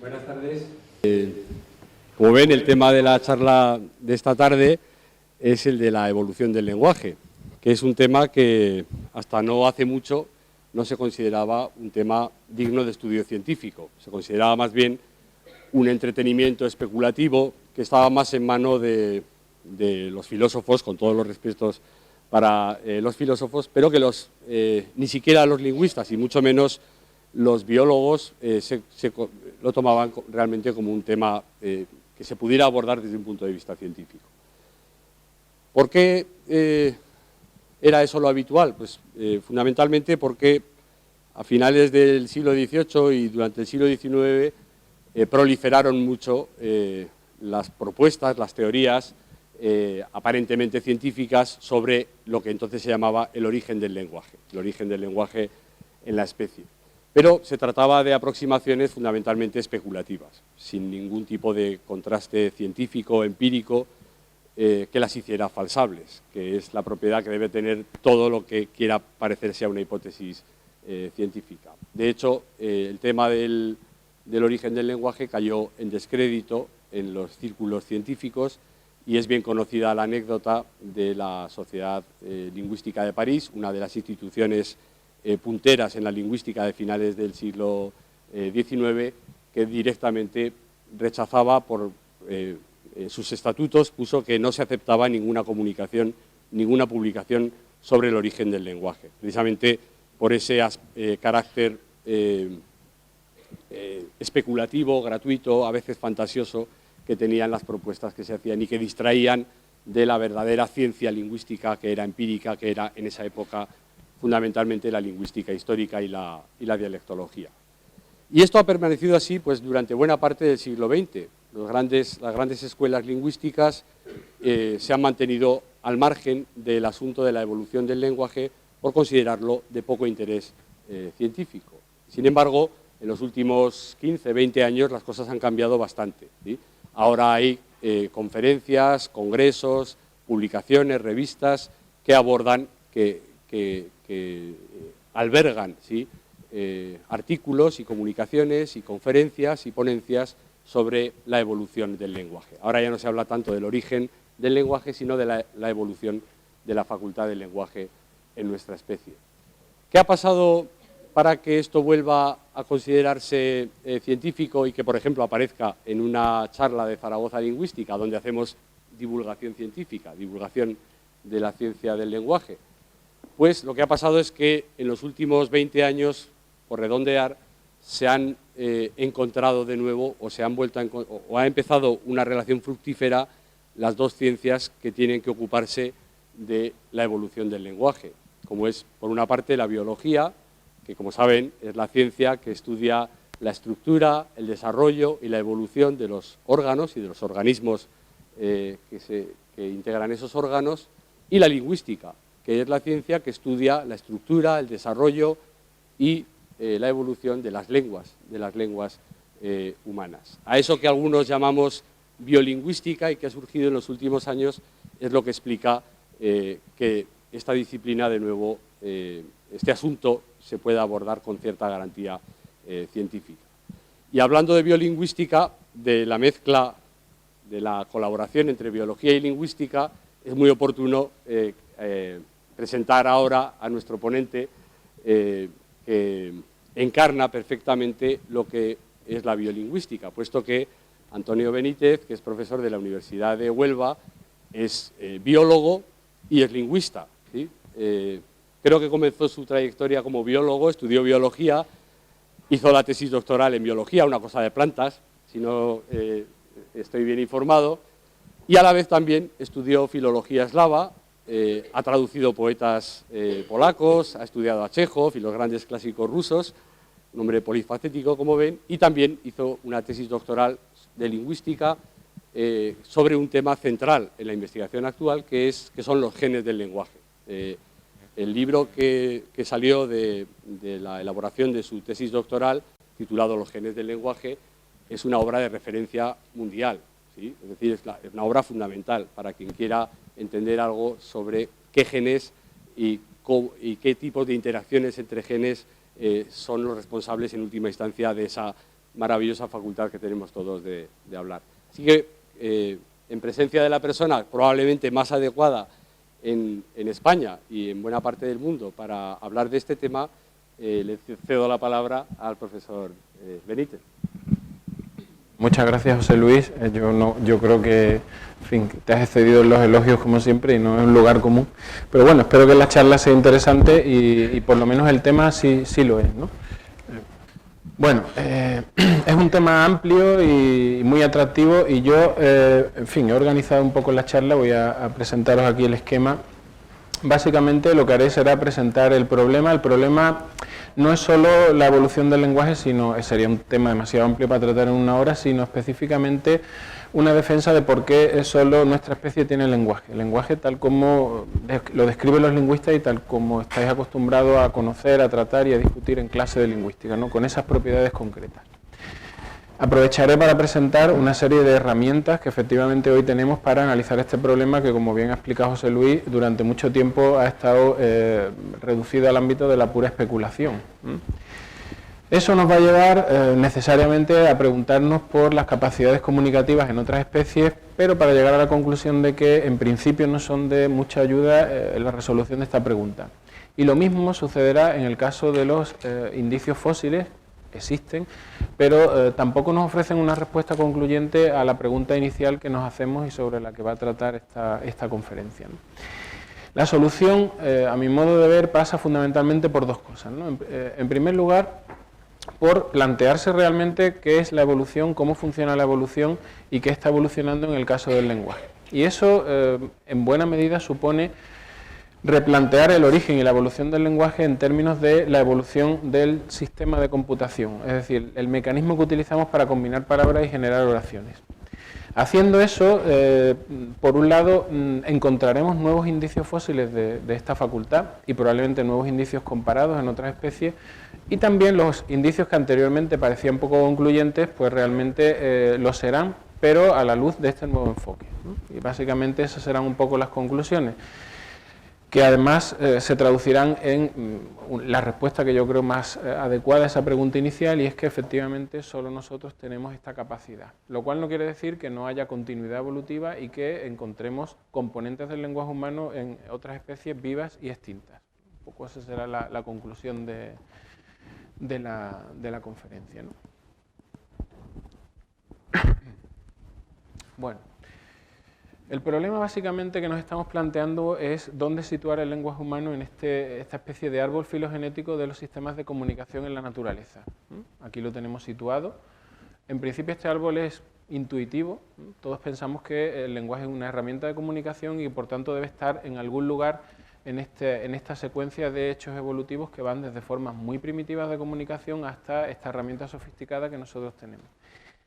Buenas tardes. Como ven, el tema de la charla de esta tarde es el de la evolución del lenguaje, que es un tema que hasta no hace mucho no se consideraba un tema digno de estudio científico. Se consideraba más bien un entretenimiento especulativo que estaba más en mano de los filósofos, con todos los respetos para los filósofos, pero que ni siquiera los lingüistas y mucho menos los biólogos lo tomaban realmente como un tema que se pudiera abordar desde un punto de vista científico. ¿Por qué era eso lo habitual? Pues fundamentalmente porque a finales del siglo XVIII y durante el siglo XIX proliferaron mucho las propuestas, las teorías aparentemente científicas sobre lo que entonces se llamaba el origen del lenguaje en la especie. Pero se trataba de aproximaciones fundamentalmente especulativas, sin ningún tipo de contraste científico, empírico, que las hiciera falsables, que es la propiedad que debe tener todo lo que quiera parecerse a una hipótesis científica. De hecho, el tema del origen del lenguaje cayó en descrédito en los círculos científicos y es bien conocida la anécdota de la Sociedad Lingüística de París, una de las instituciones punteras en la lingüística de finales del siglo XIX, que directamente rechazaba por sus estatutos, puso que no se aceptaba ninguna publicación sobre el origen del lenguaje, precisamente por ese carácter especulativo, gratuito, a veces fantasioso, que tenían las propuestas que se hacían y que distraían de la verdadera ciencia lingüística, que era empírica, que era en esa época fundamentalmente la lingüística histórica y la dialectología. Y esto ha permanecido así pues, durante buena parte del siglo XX. Las grandes escuelas lingüísticas se han mantenido al margen del asunto de la evolución del lenguaje por considerarlo de poco interés científico. Sin embargo, en los últimos 15, 20 años las cosas han cambiado bastante, ¿sí? Ahora hay conferencias, congresos, publicaciones, revistas que abordan, que albergan, ¿sí? Artículos y comunicaciones y conferencias y ponencias sobre la evolución del lenguaje. Ahora ya no se habla tanto del origen del lenguaje, sino de la evolución de la facultad del lenguaje en nuestra especie. ¿Qué ha pasado para que esto vuelva a considerarse científico y que, por ejemplo, aparezca en una charla de Zaragoza Lingüística, donde hacemos divulgación científica, divulgación de la ciencia del lenguaje? Pues lo que ha pasado es que en los últimos 20 años, por redondear, se han encontrado de nuevo o ha empezado una relación fructífera las dos ciencias que tienen que ocuparse de la evolución del lenguaje, como es, por una parte, la biología, que, como saben, es la ciencia que estudia la estructura, el desarrollo y la evolución de los órganos y de los organismos que integran esos órganos, y la lingüística, que es la ciencia que estudia la estructura, el desarrollo y la evolución de las lenguas humanas. A eso que algunos llamamos biolingüística y que ha surgido en los últimos años es lo que explica que esta disciplina, de nuevo, este asunto se pueda abordar con cierta garantía científica. Y hablando de biolingüística, de la mezcla, de la colaboración entre biología y lingüística, es muy oportuno presentar ahora a nuestro ponente que encarna perfectamente lo que es la biolingüística, puesto que Antonio Benítez, que es profesor de la Universidad de Huelva, es biólogo y es lingüista, ¿sí? Creo que comenzó su trayectoria como biólogo, estudió biología, hizo la tesis doctoral en biología, una cosa de plantas, si no estoy bien informado, y a la vez también estudió filología eslava, ha traducido poetas polacos, ha estudiado a Chejov y los grandes clásicos rusos, un hombre polifacético, como ven, y también hizo una tesis doctoral de lingüística sobre un tema central en la investigación actual, que son los genes del lenguaje. El libro que salió de la elaboración de su tesis doctoral, titulado Los genes del lenguaje, es una obra de referencia mundial, ¿sí? Es decir, es una obra fundamental para quien quiera entender algo sobre qué genes y qué tipos de interacciones entre genes son los responsables en última instancia de esa maravillosa facultad que tenemos todos de hablar. Así que, en presencia de la persona probablemente más adecuada en España y en buena parte del mundo para hablar de este tema, le cedo la palabra al profesor Benítez. Muchas gracias, José Luis. Yo creo que, en fin, te has excedido en los elogios como siempre y no es un lugar común. Pero bueno, espero que la charla sea interesante y por lo menos el tema sí lo es, ¿no? Bueno, es un tema amplio y muy atractivo y yo, en fin, he organizado un poco la charla, voy a presentaros aquí el esquema. Básicamente lo que haré será presentar el problema. El problema no es solo la evolución del lenguaje, sino sería un tema demasiado amplio para tratar en una hora, sino específicamente una defensa de por qué solo nuestra especie tiene lenguaje. El lenguaje tal como lo describen los lingüistas y tal como estáis acostumbrados a conocer, a tratar y a discutir en clase de lingüística, ¿no? Con esas propiedades concretas. Aprovecharé para presentar una serie de herramientas que efectivamente hoy tenemos para analizar este problema que, como bien ha explicado José Luis, durante mucho tiempo ha estado reducido al ámbito de la pura especulación. Eso nos va a llevar necesariamente a preguntarnos por las capacidades comunicativas en otras especies, pero para llegar a la conclusión de que en principio no son de mucha ayuda en la resolución de esta pregunta. Y lo mismo sucederá en el caso de los indicios fósiles. Existen, pero tampoco nos ofrecen una respuesta concluyente a la pregunta inicial que nos hacemos y sobre la que va a tratar esta conferencia, ¿no? La solución, a mi modo de ver, pasa fundamentalmente por dos cosas, ¿no? En primer lugar, por plantearse realmente qué es la evolución, cómo funciona la evolución y qué está evolucionando en el caso del lenguaje. Y eso, en buena medida, supone replantear el origen y la evolución del lenguaje en términos de la evolución del sistema de computación, es decir, el mecanismo que utilizamos para combinar palabras y generar oraciones. Haciendo eso, por un lado, encontraremos nuevos indicios fósiles de esta facultad y probablemente nuevos indicios comparados en otras especies, y también los indicios que anteriormente parecían poco concluyentes, pues realmente lo serán, pero a la luz de este nuevo enfoque, ¿no? Y básicamente esas serán un poco las conclusiones, que además se traducirán en la respuesta que yo creo más adecuada a esa pregunta inicial, y es que efectivamente solo nosotros tenemos esta capacidad, lo cual no quiere decir que no haya continuidad evolutiva y que encontremos componentes del lenguaje humano en otras especies vivas y extintas. Un poco esa será la conclusión de la conferencia, ¿no? Bueno. El problema básicamente que nos estamos planteando es dónde situar el lenguaje humano en esta especie de árbol filogenético de los sistemas de comunicación en la naturaleza. Aquí lo tenemos situado. En principio este árbol es intuitivo. Todos pensamos que el lenguaje es una herramienta de comunicación y por tanto debe estar en algún lugar en esta secuencia de hechos evolutivos que van desde formas muy primitivas de comunicación hasta esta herramienta sofisticada que nosotros tenemos.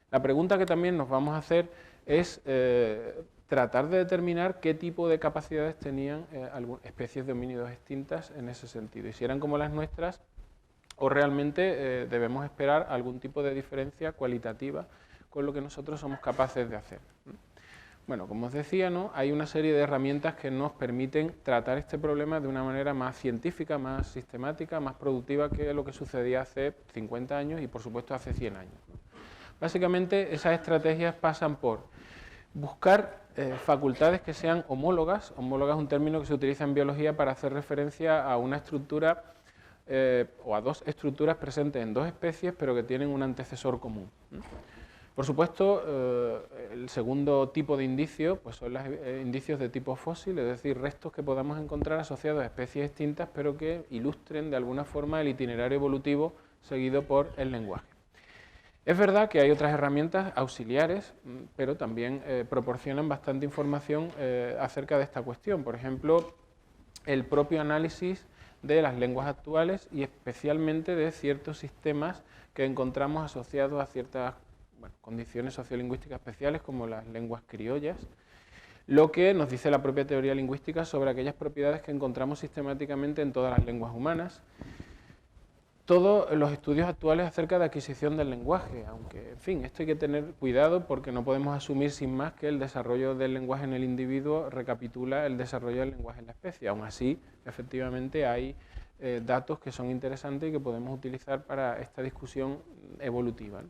La pregunta que también nos vamos a hacer es tratar de determinar qué tipo de capacidades tenían especies de homínidos extintas en ese sentido, y si eran como las nuestras o realmente debemos esperar algún tipo de diferencia cualitativa con lo que nosotros somos capaces de hacer. Bueno, como os decía, ¿no? Hay una serie de herramientas que nos permiten tratar este problema de una manera más científica, más sistemática, más productiva que lo que sucedía hace 50 años y por supuesto hace 100 años. Básicamente esas estrategias pasan por buscar facultades que sean homólogas. Homóloga es un término que se utiliza en biología para hacer referencia a una estructura o a dos estructuras presentes en dos especies pero que tienen un antecesor común. Por supuesto, el segundo tipo de indicio pues son los indicios de tipo fósil, es decir, restos que podamos encontrar asociados a especies extintas pero que ilustren de alguna forma el itinerario evolutivo seguido por el lenguaje. Es verdad que hay otras herramientas auxiliares, pero también proporcionan bastante información acerca de esta cuestión. Por ejemplo, el propio análisis de las lenguas actuales y especialmente de ciertos sistemas que encontramos asociados a ciertas condiciones sociolingüísticas especiales como las lenguas criollas, lo que nos dice la propia teoría lingüística sobre aquellas propiedades que encontramos sistemáticamente en todas las lenguas humanas. Todos los estudios actuales acerca de adquisición del lenguaje, aunque, en fin, esto hay que tener cuidado porque no podemos asumir sin más que el desarrollo del lenguaje en el individuo recapitula el desarrollo del lenguaje en la especie. Aún así, efectivamente, hay datos que son interesantes y que podemos utilizar para esta discusión evolutiva, ¿no?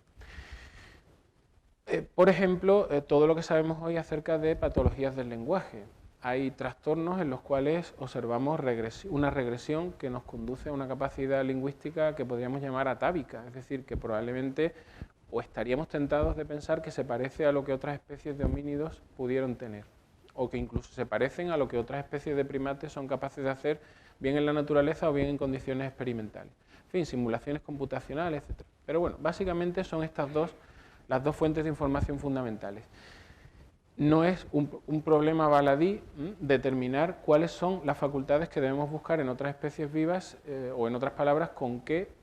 Por ejemplo, todo lo que sabemos hoy acerca de patologías del lenguaje. Hay trastornos en los cuales observamos una regresión que nos conduce a una capacidad lingüística que podríamos llamar atávica, es decir, que probablemente o estaríamos tentados de pensar que se parece a lo que otras especies de homínidos pudieron tener, o que incluso se parecen a lo que otras especies de primates son capaces de hacer, bien en la naturaleza o bien en condiciones experimentales. En fin, simulaciones computacionales, etc. Pero bueno, básicamente son las dos fuentes de información fundamentales. No es un problema baladí determinar cuáles son las facultades que debemos buscar en otras especies vivas, o en otras palabras, con qué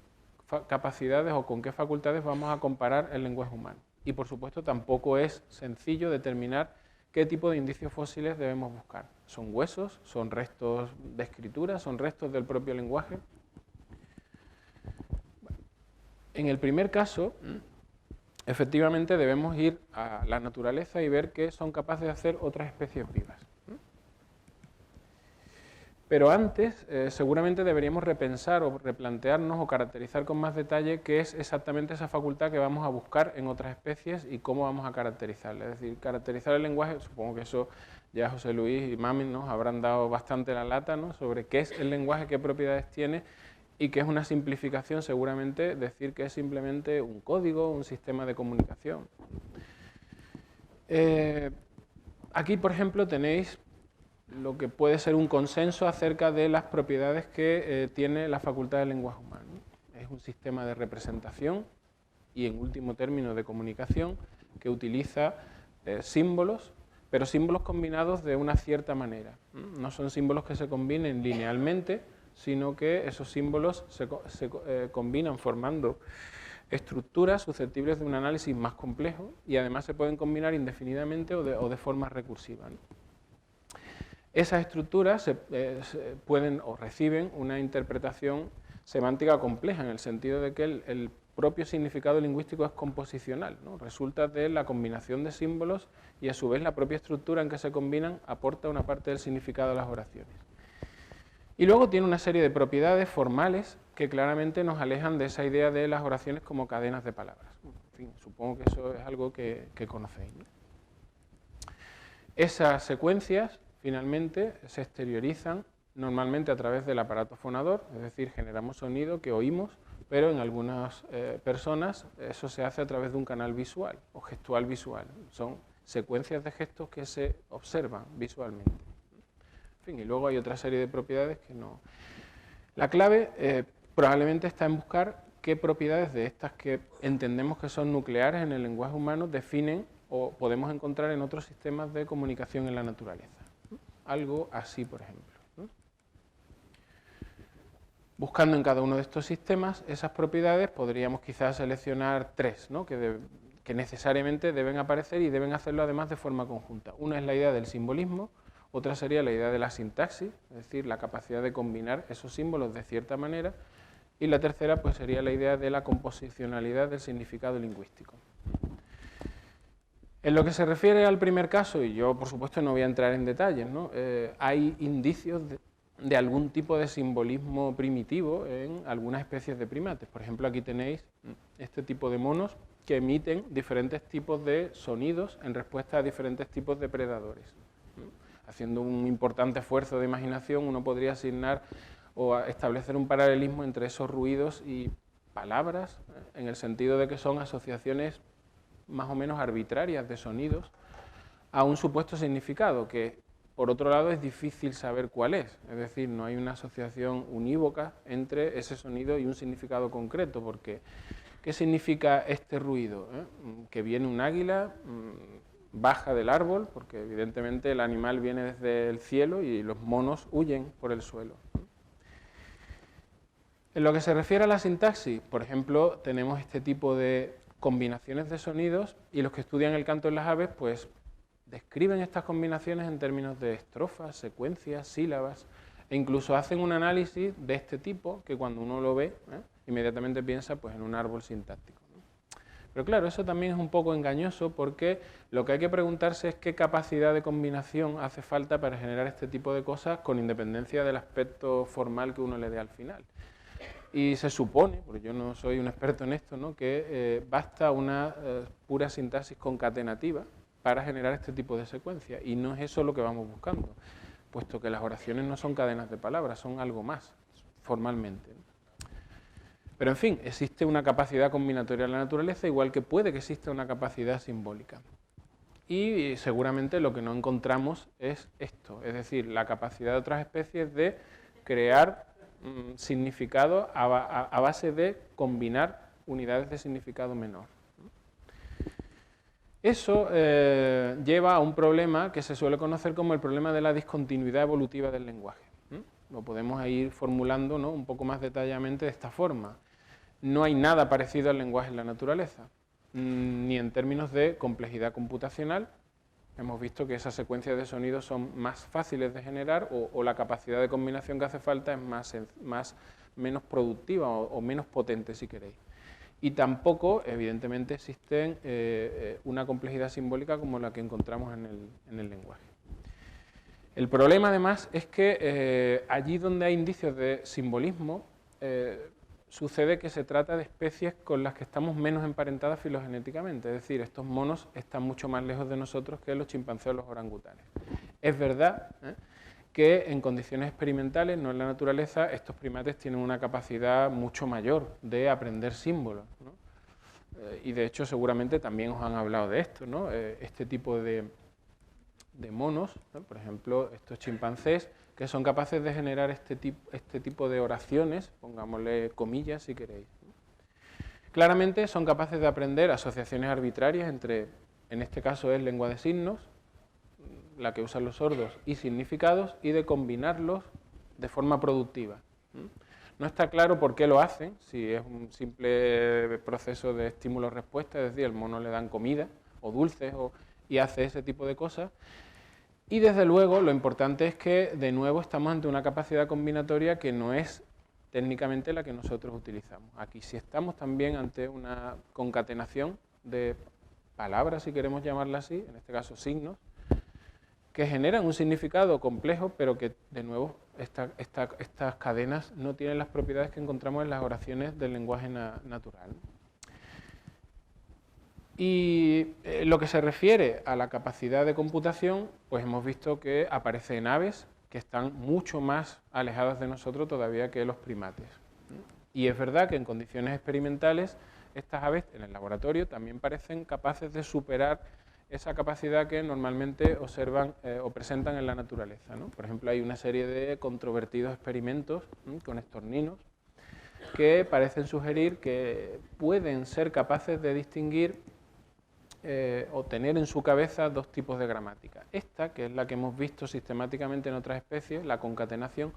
capacidades o con qué facultades vamos a comparar el lenguaje humano. Y por supuesto tampoco es sencillo determinar qué tipo de indicios fósiles debemos buscar. ¿Son huesos? ¿Son restos de escritura? ¿Son restos del propio lenguaje? En el primer caso, efectivamente debemos ir a la naturaleza y ver qué son capaces de hacer otras especies vivas. Pero antes, seguramente deberíamos repensar o replantearnos o caracterizar con más detalle qué es exactamente esa facultad que vamos a buscar en otras especies y cómo vamos a caracterizarla. Es decir, caracterizar el lenguaje, supongo que eso ya José Luis y Mami nos habrán dado bastante la lata, ¿no?, sobre qué es el lenguaje, qué propiedades tiene, y que es una simplificación seguramente decir que es simplemente un código, un sistema de comunicación. Aquí, por ejemplo, tenéis lo que puede ser un consenso acerca de las propiedades que tiene la facultad del lenguaje humano. Es un sistema de representación y, en último término, de comunicación que utiliza símbolos, pero símbolos combinados de una cierta manera. No son símbolos que se combinen linealmente, sino que esos símbolos se combinan formando estructuras susceptibles de un análisis más complejo y además se pueden combinar indefinidamente o de forma recursiva, ¿no? Esas estructuras pueden o reciben una interpretación semántica compleja, en el sentido de que el propio significado lingüístico es composicional, ¿no? Resulta de la combinación de símbolos y a su vez la propia estructura en que se combinan aporta una parte del significado de las oraciones. Y luego tiene una serie de propiedades formales que claramente nos alejan de esa idea de las oraciones como cadenas de palabras. En fin, supongo que eso es algo que conocéis, ¿no? Esas secuencias finalmente se exteriorizan normalmente a través del aparato fonador, es decir, generamos sonido que oímos, pero en algunas personas eso se hace a través de un canal visual o gestual visual. Son secuencias de gestos que se observan visualmente. En fin, y luego hay otra serie de propiedades que no. La clave probablemente está en buscar qué propiedades de estas que entendemos que son nucleares en el lenguaje humano definen o podemos encontrar en otros sistemas de comunicación en la naturaleza. Algo así, por ejemplo, ¿no? Buscando en cada uno de estos sistemas esas propiedades, podríamos quizás seleccionar tres, ¿no?, que necesariamente deben aparecer y deben hacerlo además de forma conjunta. Una es la idea del simbolismo, otra sería la idea de la sintaxis, es decir, la capacidad de combinar esos símbolos de cierta manera, y la tercera pues sería la idea de la composicionalidad del significado lingüístico. En lo que se refiere al primer caso, y yo por supuesto no voy a entrar en detalles, ¿no?, hay indicios de algún tipo de simbolismo primitivo en algunas especies de primates. Por ejemplo, aquí tenéis este tipo de monos que emiten diferentes tipos de sonidos en respuesta a diferentes tipos de predadores. Haciendo un importante esfuerzo de imaginación, uno podría asignar o establecer un paralelismo entre esos ruidos y palabras, en el sentido de que son asociaciones más o menos arbitrarias de sonidos a un supuesto significado, que por otro lado es difícil saber cuál es decir, no hay una asociación unívoca entre ese sonido y un significado concreto, porque ¿qué significa este ruido? Que viene un águila, baja del árbol, porque evidentemente el animal viene desde el cielo y los monos huyen por el suelo. En lo que se refiere a la sintaxis, por ejemplo, tenemos este tipo de combinaciones de sonidos y los que estudian el canto en las aves pues describen estas combinaciones en términos de estrofas, secuencias, sílabas e incluso hacen un análisis de este tipo que cuando uno lo ve inmediatamente piensa pues en un árbol sintáctico, ¿no? Pero claro, eso también es un poco engañoso porque lo que hay que preguntarse es qué capacidad de combinación hace falta para generar este tipo de cosas con independencia del aspecto formal que uno le dé al final. Y se supone, porque yo no soy un experto en esto, ¿no?, que basta una pura sintaxis concatenativa para generar este tipo de secuencias, y no es eso lo que vamos buscando, puesto que las oraciones no son cadenas de palabras, son algo más, formalmente, ¿no? Pero en fin, existe una capacidad combinatoria en la naturaleza, igual que puede que exista una capacidad simbólica. Y seguramente lo que no encontramos es esto, es decir, la capacidad de otras especies de crear significado a base de combinar unidades de significado menor. Eso lleva a un problema que se suele conocer como el problema de la discontinuidad evolutiva del lenguaje. Lo podemos ir formulando, ¿no?, un poco más detalladamente de esta forma. No hay nada parecido al lenguaje en la naturaleza, ni en términos de complejidad computacional. Hemos visto que esas secuencias de sonidos son más fáciles de generar, o la capacidad de combinación que hace falta es menos productiva o menos potente, si queréis. Y tampoco, evidentemente, existen una complejidad simbólica como la que encontramos en el lenguaje. El problema, además, es que allí donde hay indicios de simbolismo, sucede que se trata de especies con las que estamos menos emparentadas filogenéticamente, es decir, estos monos están mucho más lejos de nosotros que los chimpancés o los orangutanes. Es verdad que en condiciones experimentales, no en la naturaleza, estos primates tienen una capacidad mucho mayor de aprender símbolos, ¿no? Y de hecho seguramente también os han hablado de esto, ¿no? Este tipo de monos, ¿no?, por ejemplo, estos chimpancés, que son capaces de generar este tipo de oraciones, pongámosle comillas si queréis. Claramente son capaces de aprender asociaciones arbitrarias entre, en este caso es lengua de signos, la que usan los sordos, y significados, y de combinarlos de forma productiva. No está claro por qué lo hacen, si es un simple proceso de estímulo-respuesta, es decir, al mono le dan comida o dulces y hace ese tipo de cosas. Y desde luego lo importante es que de nuevo estamos ante una capacidad combinatoria que no es técnicamente la que nosotros utilizamos. Aquí sí estamos también ante una concatenación de palabras, si queremos llamarla así, en este caso signos, que generan un significado complejo, pero que de nuevo estas cadenas no tienen las propiedades que encontramos en las oraciones del lenguaje natural. Y lo que se refiere a la capacidad de computación, pues hemos visto que aparece en aves que están mucho más alejadas de nosotros todavía que los primates. Y es verdad que en condiciones experimentales estas aves en el laboratorio también parecen capaces de superar esa capacidad que normalmente observan o presentan en la naturaleza, ¿no? Por ejemplo, hay una serie de controvertidos experimentos con estorninos que parecen sugerir que pueden ser capaces de distinguir o tener en su cabeza dos tipos de gramática. Esta, que es la que hemos visto sistemáticamente en otras especies, la concatenación,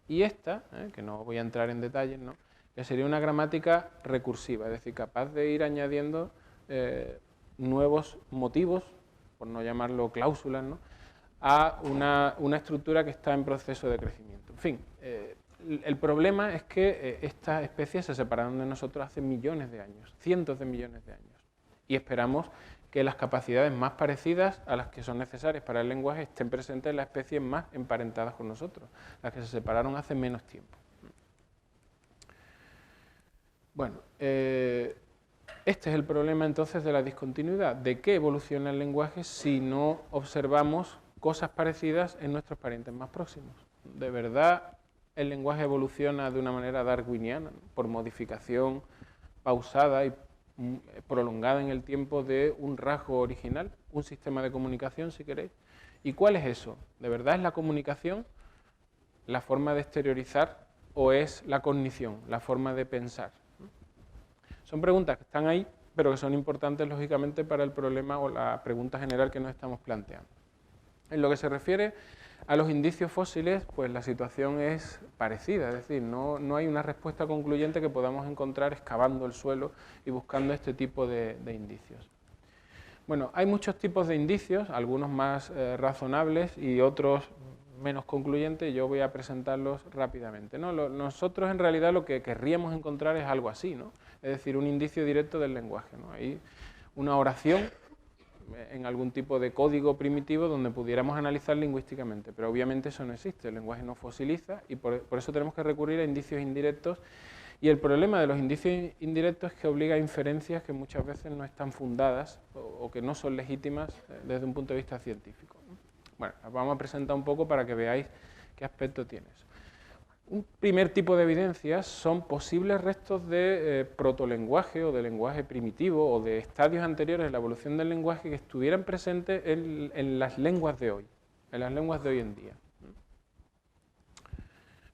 y esta, que no voy a entrar en detalles, ¿no?, que sería una gramática recursiva, es decir, capaz de ir añadiendo nuevos motivos, por no llamarlo cláusulas, ¿no?, a una estructura que está en proceso de crecimiento. En fin, el problema es que estas especies se separaron de nosotros hace millones de años, cientos de millones de años, y esperamos que las capacidades más parecidas a las que son necesarias para el lenguaje estén presentes en las especies más emparentadas con nosotros, las que se separaron hace menos tiempo. Bueno, este es el problema entonces de la discontinuidad. ¿De qué evoluciona el lenguaje si no observamos cosas parecidas en nuestros parientes más próximos? ¿De verdad el lenguaje evoluciona de una manera darwiniana, ¿no?, por modificación pausada y prolongada en el tiempo de un rasgo original, un sistema de comunicación, si queréis? ¿Y cuál es eso? ¿De verdad es la comunicación la forma de exteriorizar o es la cognición, la forma de pensar? Son preguntas que están ahí, pero que son importantes, lógicamente, para el problema o la pregunta general que nos estamos planteando. En lo que se refiere a los indicios fósiles, pues la situación es parecida, es decir, no hay una respuesta concluyente que podamos encontrar excavando el suelo y buscando este tipo de indicios. Bueno, hay muchos tipos de indicios, algunos más razonables y otros menos concluyentes. Yo voy a presentarlos rápidamente, ¿no? Nosotros en realidad lo que querríamos encontrar es algo así, ¿no? Es decir, un indicio directo del lenguaje, ¿no? Hay una oración en algún tipo de código primitivo donde pudiéramos analizar lingüísticamente, pero obviamente eso no existe, el lenguaje no fosiliza y por eso tenemos que recurrir a indicios indirectos Y el problema de los indicios indirectos es que obliga a inferencias que muchas veces no están fundadas o que no son legítimas desde un punto de vista científico. Bueno, las vamos a presentar un poco para que veáis qué aspecto tiene eso. Un primer tipo de evidencias son posibles restos de protolenguaje o de lenguaje primitivo o de estadios anteriores en la evolución del lenguaje que estuvieran presentes en las lenguas de hoy, en las lenguas de hoy en día.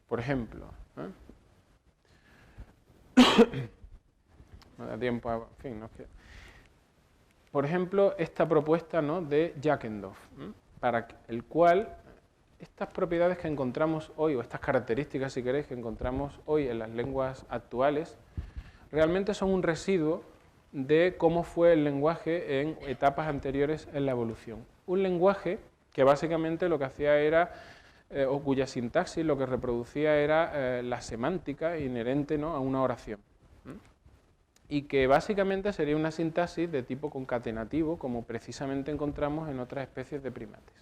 Por ejemplo, no da tiempo a... En fin, no es que... Por ejemplo, esta propuesta, ¿no?, de Jackendorf, para el cual estas propiedades que encontramos hoy, o estas características, si queréis, que encontramos hoy en las lenguas actuales, realmente son un residuo de cómo fue el lenguaje en etapas anteriores en la evolución. Un lenguaje que básicamente lo que hacía era, o cuya sintaxis lo que reproducía era la semántica inherente, ¿no?, a una oración. Y que básicamente sería una sintaxis de tipo concatenativo, como precisamente encontramos en otras especies de primates.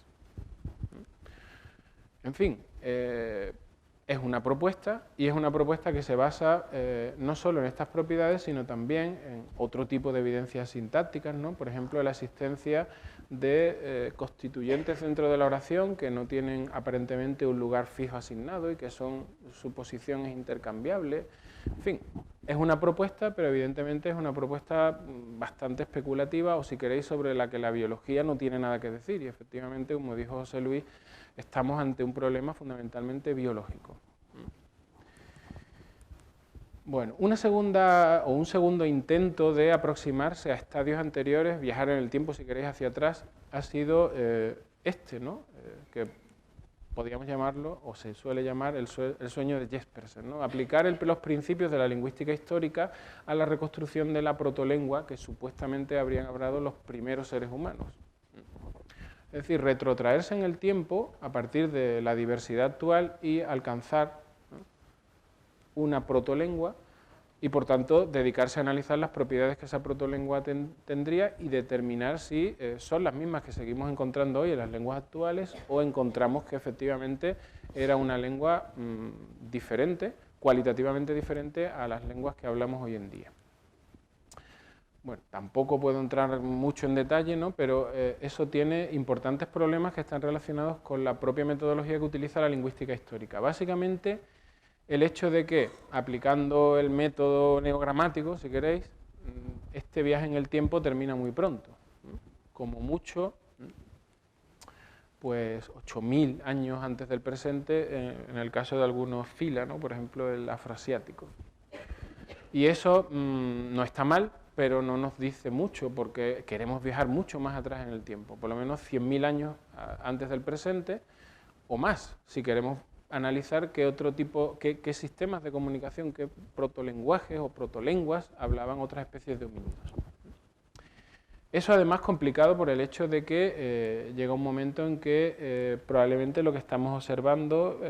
En fin, es una propuesta, y es una propuesta que se basa no solo en estas propiedades, sino también en otro tipo de evidencias sintácticas, ¿no? Por ejemplo, la existencia de constituyentes dentro de la oración que no tienen aparentemente un lugar fijo asignado y que su posición es intercambiable. En fin, es una propuesta, pero evidentemente es una propuesta bastante especulativa, o si queréis, sobre la que la biología no tiene nada que decir, y efectivamente, como dijo José Luis, estamos ante un problema fundamentalmente biológico. Bueno, un segundo intento de aproximarse a estadios anteriores, viajar en el tiempo, si queréis, hacia atrás, ha sido ¿no? Que podríamos llamarlo, o se suele llamar, el sueño de Jespersen, ¿no? Aplicar los principios de la lingüística histórica a la reconstrucción de la protolengua que supuestamente habrían hablado los primeros seres humanos. Es decir, retrotraerse en el tiempo a partir de la diversidad actual y alcanzar, ¿no?, una protolengua y, por tanto, dedicarse a analizar las propiedades que esa protolengua tendría y determinar si son las mismas que seguimos encontrando hoy en las lenguas actuales o encontramos que efectivamente era una lengua diferente, cualitativamente diferente a las lenguas que hablamos hoy en día. Bueno, tampoco puedo entrar mucho en detalle, ¿no?, pero eso tiene importantes problemas que están relacionados con la propia metodología que utiliza la lingüística histórica. Básicamente, el hecho de que, aplicando el método neogramático, si queréis, este viaje en el tiempo termina muy pronto, ¿no? Como mucho, pues 8.000 años antes del presente, en el caso de algunos fila, ¿no?, por ejemplo, el afroasiático. Y eso no está mal, pero no nos dice mucho, porque queremos viajar mucho más atrás en el tiempo, por lo menos 100.000 años antes del presente, o más, si queremos analizar qué sistemas de comunicación, qué protolenguajes o protolenguas hablaban otras especies de homínidos. Eso además complicado por el hecho de que llega un momento en que probablemente lo que estamos observando,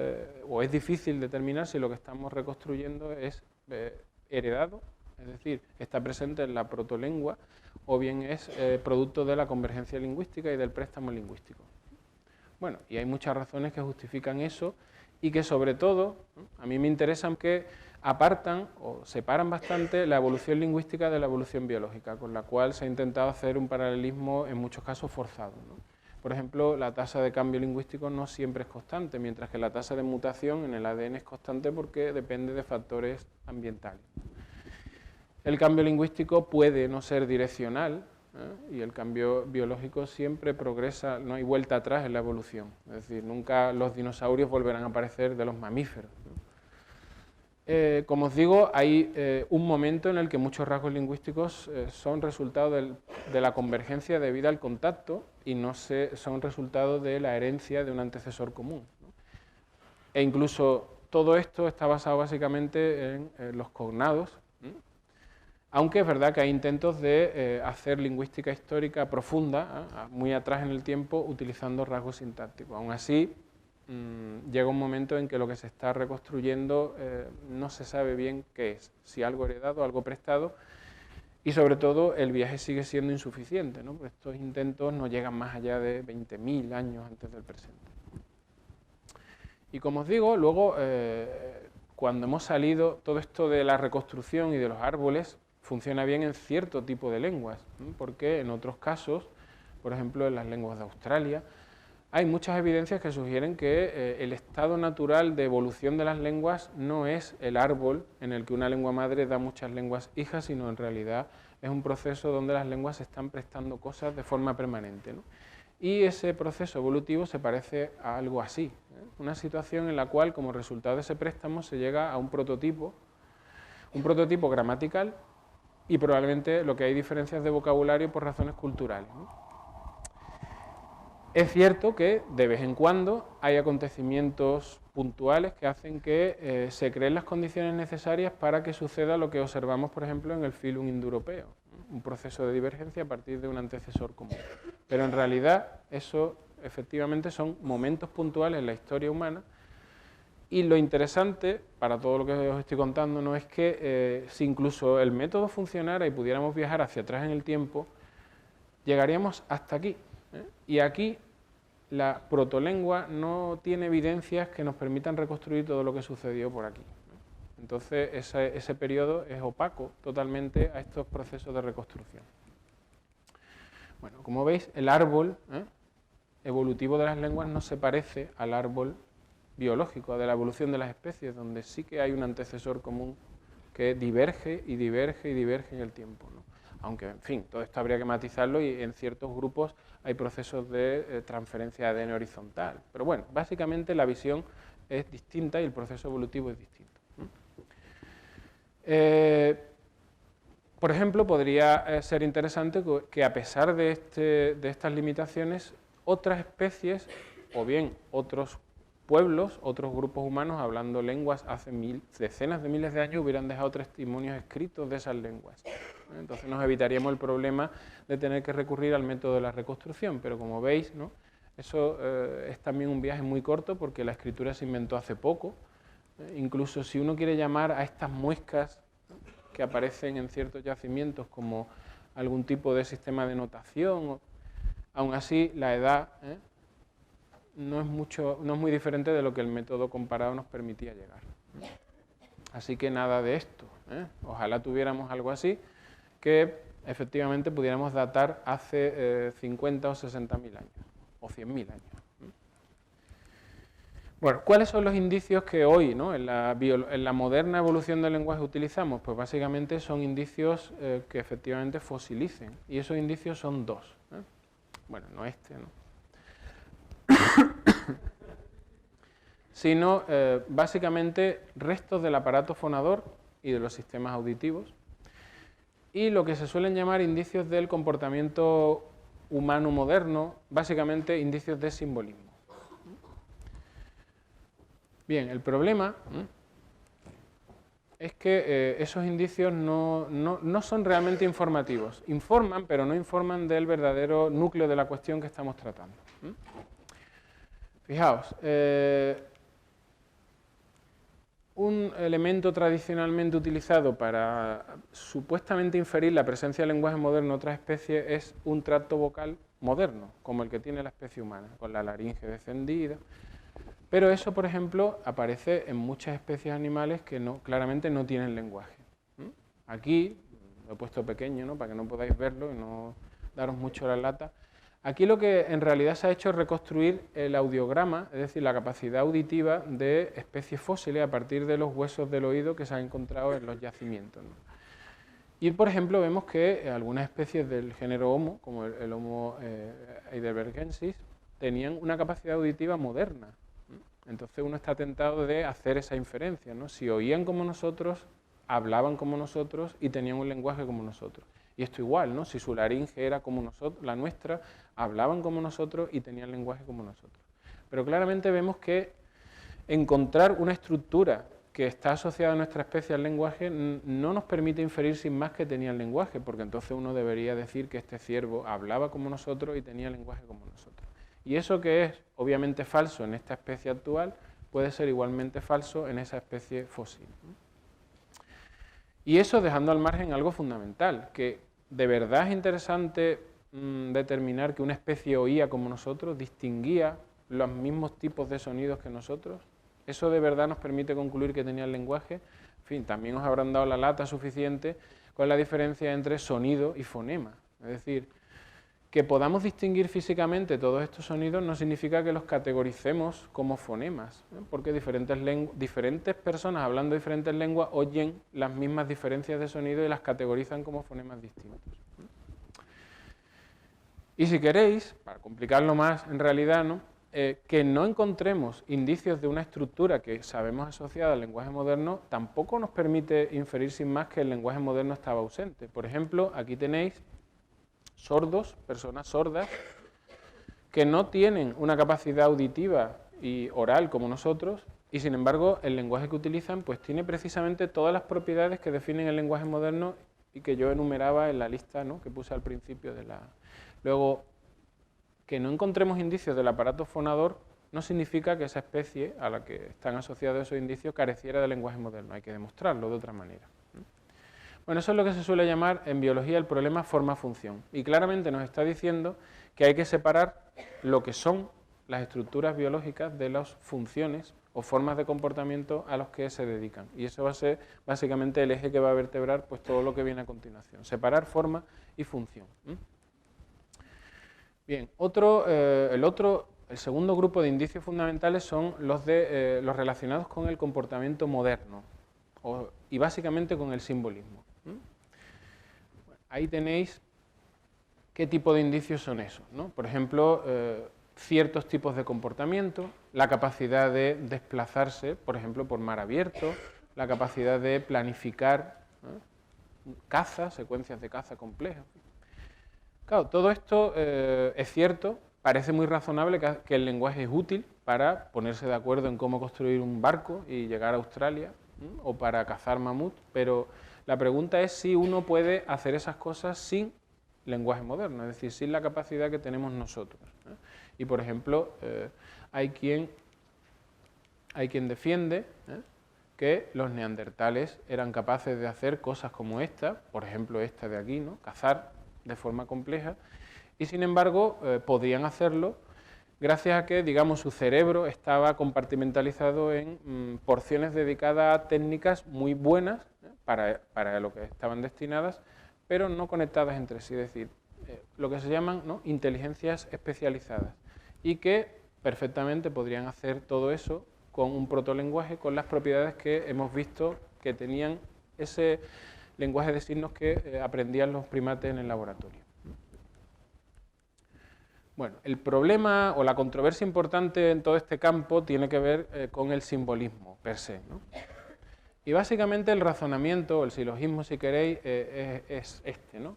o es difícil determinar si lo que estamos reconstruyendo es heredado, es decir, está presente en la protolengua, o bien es producto de la convergencia lingüística y del préstamo lingüístico. Bueno, y hay muchas razones que justifican eso y que, sobre todo, a mí me interesan que apartan o separan bastante la evolución lingüística de la evolución biológica, con la cual se ha intentado hacer un paralelismo en muchos casos forzado, ¿no? Por ejemplo, la tasa de cambio lingüístico no siempre es constante, mientras que la tasa de mutación en el ADN es constante porque depende de factores ambientales. El cambio lingüístico puede no ser direccional, y el cambio biológico siempre progresa, no hay vuelta atrás en la evolución. Es decir, nunca los dinosaurios volverán a aparecer de los mamíferos, ¿no? Como os digo, hay un momento en el que muchos rasgos lingüísticos son resultado de la convergencia debida al contacto y no son resultado de la herencia de un antecesor común, ¿no? E incluso todo esto está basado básicamente en los cognados, ¿no? Aunque es verdad que hay intentos de hacer lingüística histórica profunda, muy atrás en el tiempo, utilizando rasgos sintácticos. Aún así, llega un momento en que lo que se está reconstruyendo no se sabe bien qué es, si algo heredado, algo prestado, y sobre todo el viaje sigue siendo insuficiente, ¿no? Pues estos intentos no llegan más allá de 20.000 años antes del presente. Y como os digo, luego, cuando hemos salido, todo esto de la reconstrucción y de los árboles funciona bien en cierto tipo de lenguas, porque en otros casos, por ejemplo en las lenguas de Australia, hay muchas evidencias que sugieren que el estado natural de evolución de las lenguas no es el árbol en el que una lengua madre da muchas lenguas hijas, sino en realidad es un proceso donde las lenguas se están prestando cosas de forma permanente, ¿no? Y ese proceso evolutivo se parece a algo así, ¿eh? Una situación en la cual, como resultado de ese préstamo, se llega a un prototipo gramatical, y probablemente lo que hay diferencias de vocabulario por razones culturales, ¿no? Es cierto que de vez en cuando hay acontecimientos puntuales que hacen que se creen las condiciones necesarias para que suceda lo que observamos, por ejemplo, en el filum indoeuropeo, un proceso de divergencia a partir de un antecesor común. Pero en realidad eso efectivamente son momentos puntuales en la historia humana, y lo interesante para todo lo que os estoy contando no es que si incluso el método funcionara y pudiéramos viajar hacia atrás en el tiempo, llegaríamos hasta aquí. Y aquí la protolengua no tiene evidencias que nos permitan reconstruir todo lo que sucedió por aquí. Entonces ese periodo es opaco totalmente a estos procesos de reconstrucción. Bueno, como veis, el árbol evolutivo de las lenguas no se parece al árbol biológico, de la evolución de las especies, donde sí que hay un antecesor común que diverge y diverge y diverge en el tiempo, ¿no? Aunque, en fin, todo esto habría que matizarlo y en ciertos grupos hay procesos de transferencia de ADN horizontal. Pero bueno, básicamente la visión es distinta y el proceso evolutivo es distinto. Por ejemplo, podría ser interesante que a pesar de estas limitaciones, otras especies o bien otros pueblos, otros grupos humanos hablando lenguas hace decenas de miles de años hubieran dejado testimonios escritos de esas lenguas. Entonces nos evitaríamos el problema de tener que recurrir al método de la reconstrucción, pero como veis, ¿no?, eso es también un viaje muy corto porque la escritura se inventó hace poco. Incluso si uno quiere llamar a estas muescas que aparecen en ciertos yacimientos como algún tipo de sistema de notación, aún así la edad no es muy diferente de lo que el método comparado nos permitía llegar. Así que nada de esto. Ojalá tuviéramos algo así que efectivamente pudiéramos datar hace 50 o 60.000 años, o 100.000 años. Bueno, ¿cuáles son los indicios que hoy, ¿no?, en la moderna evolución del lenguaje utilizamos? Pues básicamente son indicios que efectivamente fosilicen, y esos indicios son dos. Bueno, no este, ¿no?, sino básicamente restos del aparato fonador y de los sistemas auditivos, y lo que se suelen llamar indicios del comportamiento humano moderno, básicamente indicios de simbolismo. Bien, el problema es que esos indicios no son realmente informativos. Informan, pero no informan del verdadero núcleo de la cuestión que estamos tratando. Fijaos, un elemento tradicionalmente utilizado para supuestamente inferir la presencia del lenguaje moderno en otras especies es un tracto vocal moderno, como el que tiene la especie humana, con la laringe descendida. Pero eso, por ejemplo, aparece en muchas especies animales que claramente no tienen lenguaje. Aquí, lo he puesto pequeño, ¿no?, para que no podáis verlo y no daros mucho la lata. Aquí lo que en realidad se ha hecho es reconstruir el audiograma, es decir, la capacidad auditiva de especies fósiles a partir de los huesos del oído que se han encontrado en los yacimientos, ¿no? Y, por ejemplo, vemos que algunas especies del género Homo, como el Homo heidelbergensis, tenían una capacidad auditiva moderna. Entonces uno está tentado de hacer esa inferencia, ¿no? Si oían como nosotros, hablaban como nosotros y tenían un lenguaje como nosotros. Y esto igual, ¿no? Si su laringe era como nosotros, la nuestra, hablaban como nosotros y tenían lenguaje como nosotros. Pero claramente vemos que encontrar una estructura que está asociada a nuestra especie al lenguaje no nos permite inferir sin más que tenían lenguaje, porque entonces uno debería decir que este ciervo hablaba como nosotros y tenía lenguaje como nosotros. Y eso que es obviamente falso en esta especie actual, puede ser igualmente falso en esa especie fósil. Y eso dejando al margen algo fundamental, que de verdad es interesante determinar que una especie oía como nosotros, distinguía los mismos tipos de sonidos que nosotros. ¿Eso de verdad nos permite concluir que tenía el lenguaje? En fin, también os habrán dado la lata suficiente con la diferencia entre sonido y fonema. Es decir, que podamos distinguir físicamente todos estos sonidos no significa que los categoricemos como fonemas, porque diferentes personas hablando diferentes lenguas oyen las mismas diferencias de sonido y las categorizan como fonemas distintos. Y si queréis, para complicarlo más en realidad, que no encontremos indicios de una estructura que sabemos asociada al lenguaje moderno, tampoco nos permite inferir sin más que el lenguaje moderno estaba ausente. Por ejemplo, aquí tenéis sordos, personas sordas, que no tienen una capacidad auditiva y oral como nosotros, y sin embargo el lenguaje que utilizan pues tiene precisamente todas las propiedades que definen el lenguaje moderno y que yo enumeraba en la lista, ¿no?, que puse al principio de la... Luego, que no encontremos indicios del aparato fonador no significa que esa especie a la que están asociados esos indicios careciera de lenguaje moderno, hay que demostrarlo de otra manera. Bueno, eso es lo que se suele llamar en biología el problema forma-función. Y claramente nos está diciendo que hay que separar lo que son las estructuras biológicas de las funciones o formas de comportamiento a los que se dedican. Y eso va a ser básicamente el eje que va a vertebrar pues, todo lo que viene a continuación. Separar forma y función. Bien, el segundo grupo de indicios fundamentales son los relacionados con el comportamiento moderno y básicamente con el simbolismo. Ahí tenéis qué tipo de indicios son esos, ¿no? Por ejemplo, ciertos tipos de comportamiento, la capacidad de desplazarse, por ejemplo, por mar abierto, la capacidad de planificar caza, secuencias de caza complejas. Claro, todo esto es cierto, parece muy razonable que el lenguaje es útil para ponerse de acuerdo en cómo construir un barco y llegar a Australia, o para cazar mamut, pero la pregunta es si uno puede hacer esas cosas sin lenguaje moderno, es decir, sin la capacidad que tenemos nosotros. Y por ejemplo, hay quien defiende que los neandertales eran capaces de hacer cosas como esta, por ejemplo esta de aquí, ¿no?, cazar de forma compleja, y sin embargo podían hacerlo gracias a que, digamos, su cerebro estaba compartimentalizado en porciones dedicadas a técnicas muy buenas para lo que estaban destinadas, pero no conectadas entre sí, es decir, lo que se llaman, ¿no?, inteligencias especializadas, y que perfectamente podrían hacer todo eso con un protolenguaje, con las propiedades que hemos visto que tenían ese lenguaje de signos que aprendían los primates en el laboratorio. Bueno, el problema o la controversia importante en todo este campo tiene que ver con el simbolismo per se, ¿no? Y básicamente el razonamiento, o el silogismo si queréis, es este, ¿no?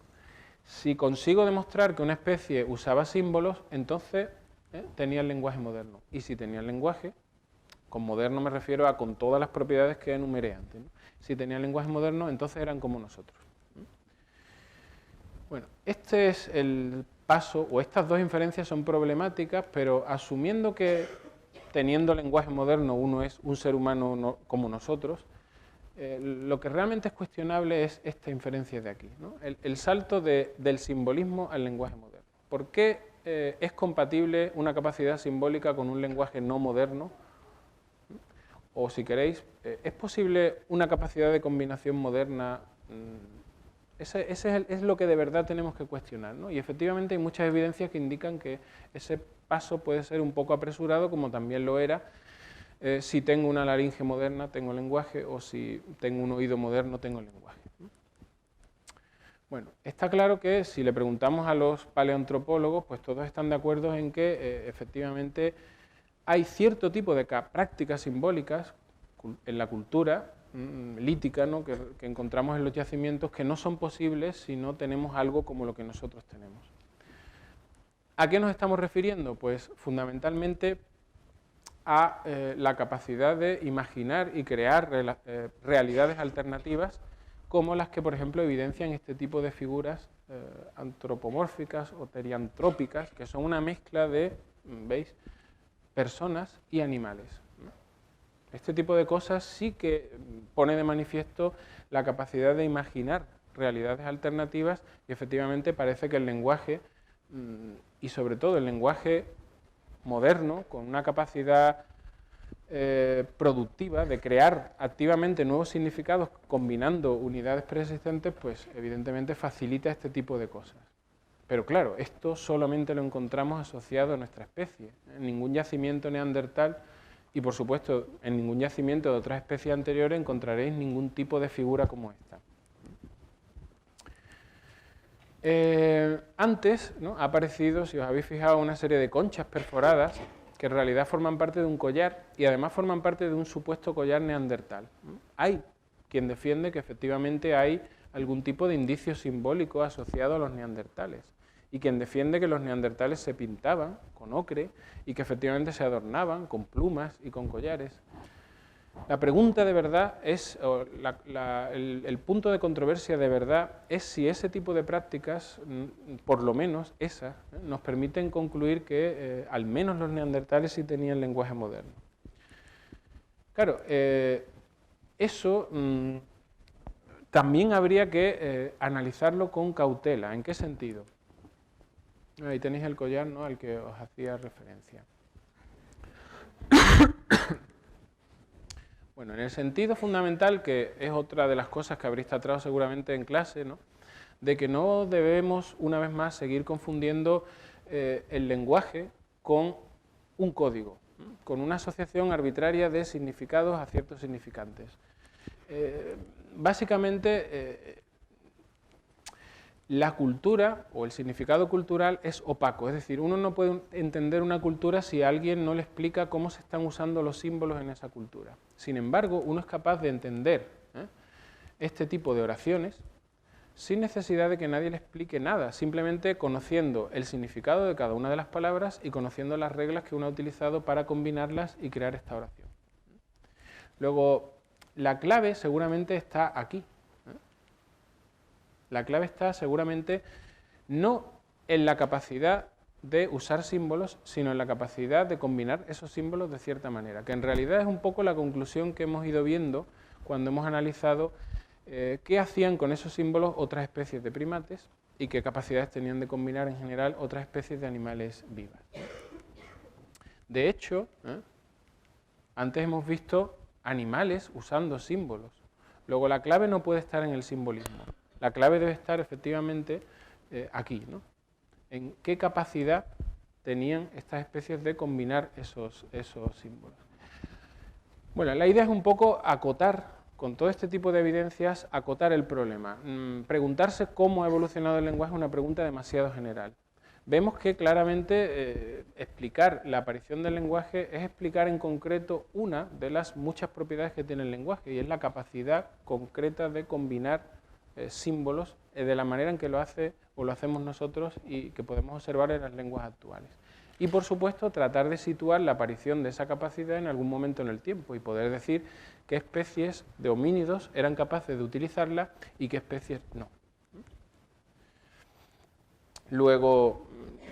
Si consigo demostrar que una especie usaba símbolos, entonces tenía el lenguaje moderno. Y si tenía el lenguaje, con moderno me refiero a con todas las propiedades que enumeré antes, ¿no? Si tenía el lenguaje moderno, entonces eran como nosotros. Bueno, este es el paso, o estas dos inferencias son problemáticas, pero asumiendo que teniendo lenguaje moderno uno es un ser humano como nosotros, lo que realmente es cuestionable es esta inferencia de aquí, ¿no? El salto del simbolismo al lenguaje moderno. ¿Por qué es compatible una capacidad simbólica con un lenguaje no moderno? O si queréis, ¿es posible una capacidad de combinación moderna? Ese es lo que de verdad tenemos que cuestionar, ¿no? Y efectivamente hay muchas evidencias que indican que ese paso puede ser un poco apresurado, como también lo era si tengo una laringe moderna, tengo lenguaje, o si tengo un oído moderno, tengo lenguaje. Bueno, está claro que si le preguntamos a los paleoantropólogos, pues todos están de acuerdo en que efectivamente hay cierto tipo de prácticas simbólicas en la cultura lítica, ¿no?, que encontramos en los yacimientos que no son posibles si no tenemos algo como lo que nosotros tenemos. ¿A qué nos estamos refiriendo? Pues fundamentalmente a la capacidad de imaginar y crear realidades alternativas como las que, por ejemplo, evidencian este tipo de figuras antropomórficas o teriantrópicas, que son una mezcla de, ¿veis?, personas y animales. Este tipo de cosas sí que pone de manifiesto la capacidad de imaginar realidades alternativas, y efectivamente parece que el lenguaje, y sobre todo el lenguaje moderno, con una capacidad productiva de crear activamente nuevos significados combinando unidades preexistentes, pues evidentemente facilita este tipo de cosas. Pero claro, esto solamente lo encontramos asociado a nuestra especie. En ningún yacimiento neandertal y por supuesto en ningún yacimiento de otras especies anteriores encontraréis ningún tipo de figura como esta. Antes, ¿no?, ha aparecido, si os habéis fijado, una serie de conchas perforadas que en realidad forman parte de un collar y además forman parte de un supuesto collar neandertal. Hay quien defiende que efectivamente hay algún tipo de indicio simbólico asociado a los neandertales y quien defiende que los neandertales se pintaban con ocre y que efectivamente se adornaban con plumas y con collares. La pregunta de verdad es, o el punto de controversia de verdad es si ese tipo de prácticas, por lo menos esas, nos permiten concluir que al menos los neandertales sí tenían lenguaje moderno. Claro, eso también habría que analizarlo con cautela. ¿En qué sentido? Ahí tenéis el collar, ¿no?, al que os hacía referencia. Bueno, en el sentido fundamental, que es otra de las cosas que habréis tratado seguramente en clase, ¿no?, de que no debemos, una vez más, seguir confundiendo el lenguaje con un código, con una asociación arbitraria de significados a ciertos significantes. Básicamente, la cultura o el significado cultural es opaco, es decir, uno no puede entender una cultura si alguien no le explica cómo se están usando los símbolos en esa cultura. Sin embargo, uno es capaz de entender este tipo de oraciones sin necesidad de que nadie le explique nada, simplemente conociendo el significado de cada una de las palabras y conociendo las reglas que uno ha utilizado para combinarlas y crear esta oración. Luego, la clave seguramente está aquí. La clave está seguramente no en la capacidad de usar símbolos, sino en la capacidad de combinar esos símbolos de cierta manera, que en realidad es un poco la conclusión que hemos ido viendo cuando hemos analizado qué hacían con esos símbolos otras especies de primates y qué capacidades tenían de combinar en general otras especies de animales vivas. De hecho, antes hemos visto animales usando símbolos. Luego la clave no puede estar en el simbolismo. La clave debe estar efectivamente aquí, ¿no?, en qué capacidad tenían estas especies de combinar esos símbolos. Bueno, la idea es un poco acotar, con todo este tipo de evidencias, acotar el problema. Preguntarse cómo ha evolucionado el lenguaje es una pregunta demasiado general. Vemos que claramente explicar la aparición del lenguaje es explicar en concreto una de las muchas propiedades que tiene el lenguaje, y es la capacidad concreta de combinar símbolos de la manera en que lo hace o lo hacemos nosotros y que podemos observar en las lenguas actuales. Y por supuesto tratar de situar la aparición de esa capacidad en algún momento en el tiempo y poder decir qué especies de homínidos eran capaces de utilizarla y qué especies no. Luego,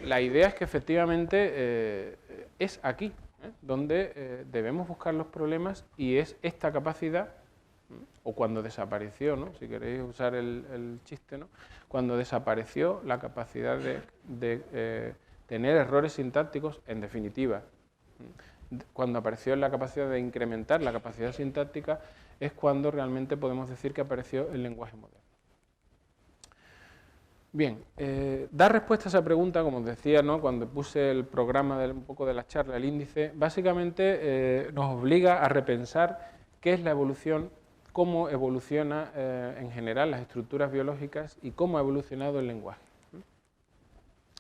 la idea es que efectivamente es aquí donde debemos buscar los problemas, y es esta capacidad, o cuando desapareció, ¿no?, si queréis usar el chiste, ¿no?, cuando desapareció la capacidad de tener errores sintácticos, en definitiva, cuando apareció la capacidad de incrementar la capacidad sintáctica, es cuando realmente podemos decir que apareció el lenguaje moderno. Bien, dar respuesta a esa pregunta, como os decía, ¿no?, cuando puse el programa un poco de la charla, el índice, básicamente nos obliga a repensar qué es la evolución, cómo evoluciona en general las estructuras biológicas y cómo ha evolucionado el lenguaje.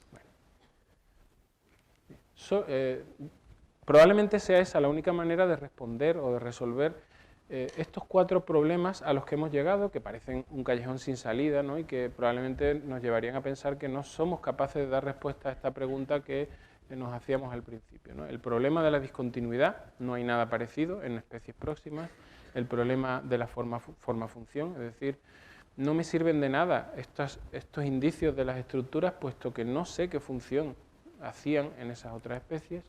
Bueno. Probablemente sea esa la única manera de responder o de resolver estos 4 problemas a los que hemos llegado, que parecen un callejón sin salida, ¿no?, y que probablemente nos llevarían a pensar que no somos capaces de dar respuesta a esta pregunta que nos hacíamos al principio, ¿no? El problema de la discontinuidad, no hay nada parecido en especies próximas. El problema de la forma-función, es decir, no me sirven de nada estos indicios de las estructuras, puesto que no sé qué función hacían en esas otras especies.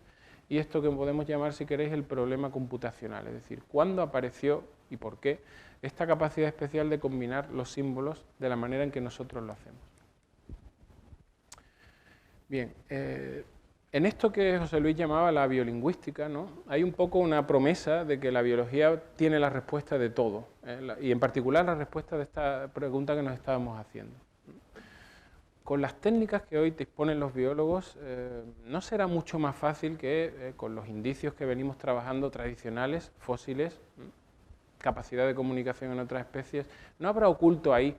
Y esto que podemos llamar, si queréis, el problema computacional, es decir, cuándo apareció y por qué esta capacidad especial de combinar los símbolos de la manera en que nosotros lo hacemos. Bien, En esto que José Luis llamaba la biolingüística, ¿no?, hay un poco una promesa de que la biología tiene la respuesta de todo, y en particular la respuesta de esta pregunta que nos estábamos haciendo. Con las técnicas que hoy disponen los biólogos, no será mucho más fácil que con los indicios que venimos trabajando tradicionales, fósiles, capacidad de comunicación en otras especies. No habrá oculto ahí,